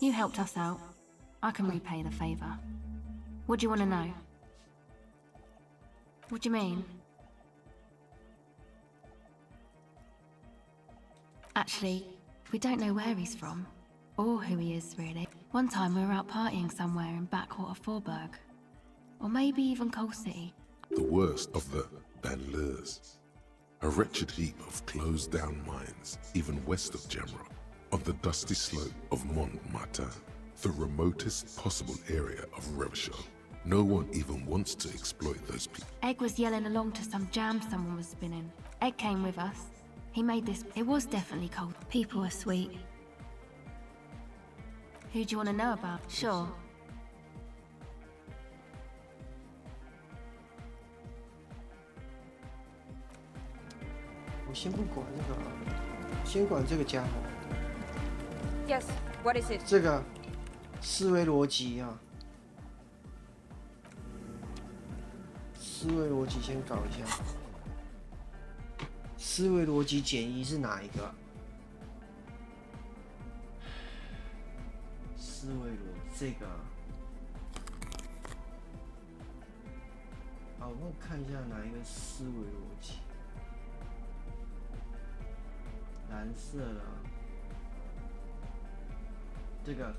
You helped us out. I can repay the favor. What do you want to know? What do you mean? Actually, we don't know where he's from. Or who he is, really. One time we were out partying somewhere in backwater Forburg. Or maybe even Coal City. The worst of the banlieues. A wretched heap of closed-down mines, even west of Jamrock, on the dusty slope of Montmartin, the remotest possible area of Revachol. No one even wants to exploit those people. Egg was yelling along to some jam someone was spinning. Egg came with us. He made this... It was definitely cold. People are sweet. Who do you want to know about? Sure.我先不管那个，先管这个家伙。 Yes, what is it? 这个思维逻辑啊，思维逻辑先搞一下。思维逻辑减一是哪一个？思维逻辑这个。好，我看一下哪一个思维逻辑。蓝色的，这个。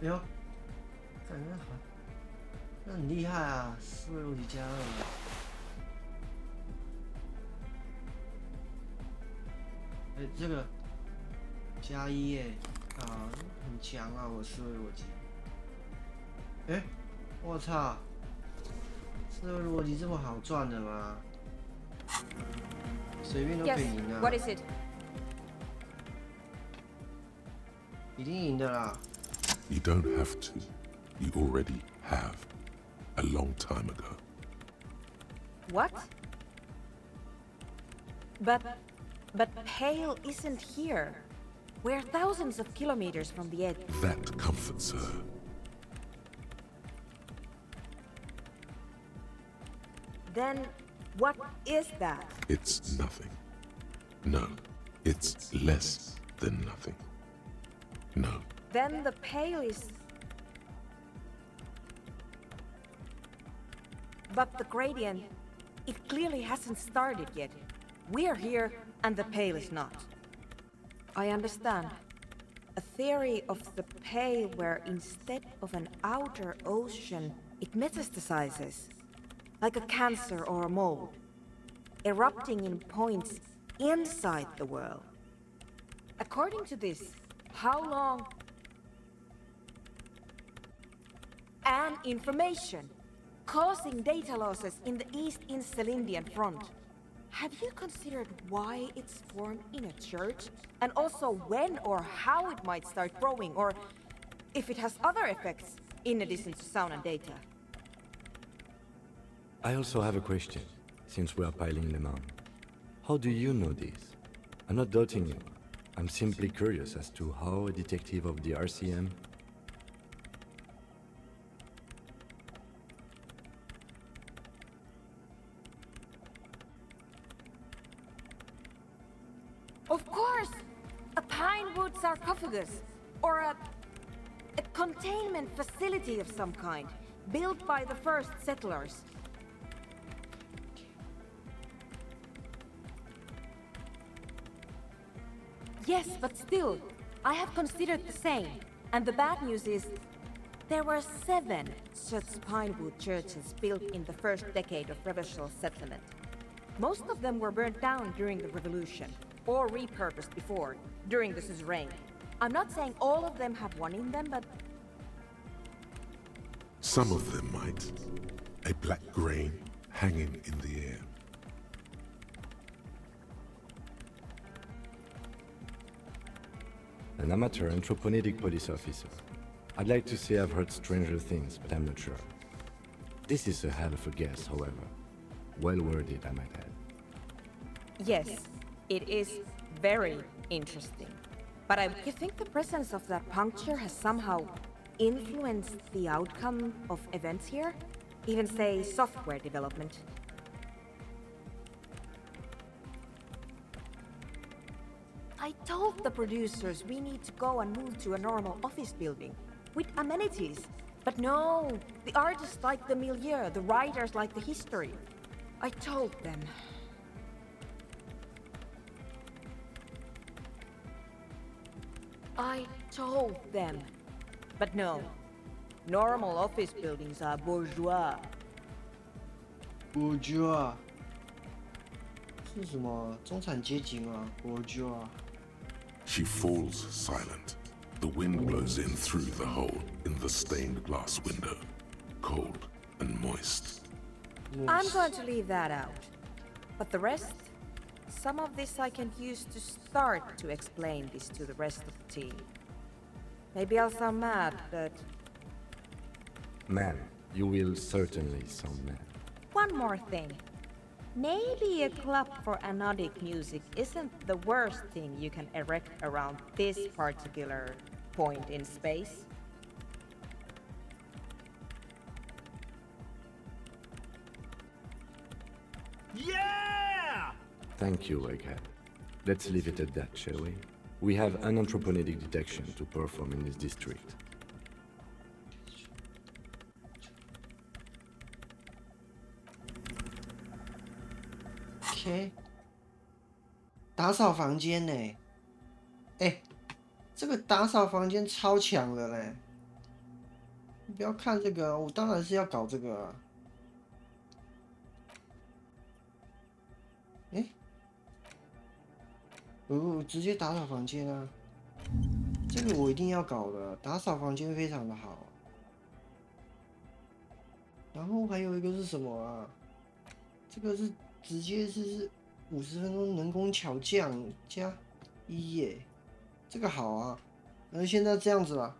哎呦，感觉好，那很厉害啊！思维逻辑加2。哎，这个加1耶，啊，很强啊！我思维逻辑。哎，我操，思维逻辑这么好赚的吗？随便都可以赢啊！ What is it? 一定赢的啦！ You don't have to. You already have. A long time ago. What? But Pale isn't here. We're thousands of kilometers from the edge. That comforts her. Then what is that? It's nothing. No, it's less than nothing. No. Then the Pale is... But the gradient, it clearly hasn't started yet. We're here, and the Pale is not. I understand. A theory of the Pale where instead of an outer ocean, it metastasizes. Like a cancer or a mold. Erupting in points inside the world. According to this, how long... And information, causing data losses in the East Insulindian front. Have you considered why it's formed in a church? And also when or how it might start growing, or if it has other effects in addition to sound and data? I also have a question, since we are piling them on. How do you know this? I'm not doubting you. I'm simply curious as to how a detective of the RCM... Of course! A pinewood sarcophagus, or a containment facility of some kind, built by the first settlers. Yes, but still, I have considered the same. And the bad news is, there were 7 such pinewood churches built in the first decade of Revachol settlement. Most of them were burnt down during the revolution, or repurposed before, during the suzerain. I'm not saying all of them have one in them, but... Some of them might. A black grain hanging in the air. An amateur anthropomedic police officer. I'd like to say I've heard stranger things, but I'm not sure. This is a hell of a guess, however. Well worded, I might add. Yes, it is very interesting. But you think the presence of that puncture has somehow influenced the outcome of events here? Even say software development? I told the producers we need to go and move to a normal office building with amenities. But no, the artists like the milieu, the writers like the history. I told them. I told them. But no, normal office buildings are bourgeois. bourgeois 是什么？中产阶级吗 ？bourgeois。She falls silent. The wind blows in through the hole in the stained glass window, cold and moist. I'm going to leave that out. But the rest? Some of this I can use to start to explain this to the rest of the team. Maybe I'll sound mad, but... Man, you will certainly sound mad. One more thing. Maybe a club for anodic music isn't the worst thing you can erect around this particular point in space. Yeah! Thank you, Egghead. Let's leave it at that, shall we? We have anthropomedic detection to perform in this district. OK， 打扫房间呢？哎，这个打扫房间超强的嘞！你不要看这个，我当然是要搞这个啊。哎，我直接打扫房间啊！这个我一定要搞的，打扫房间非常的好。然后还有一个是什么啊？这个是直接是50分钟人工巧匠加1耶，这个好啊。那现在这样子啦，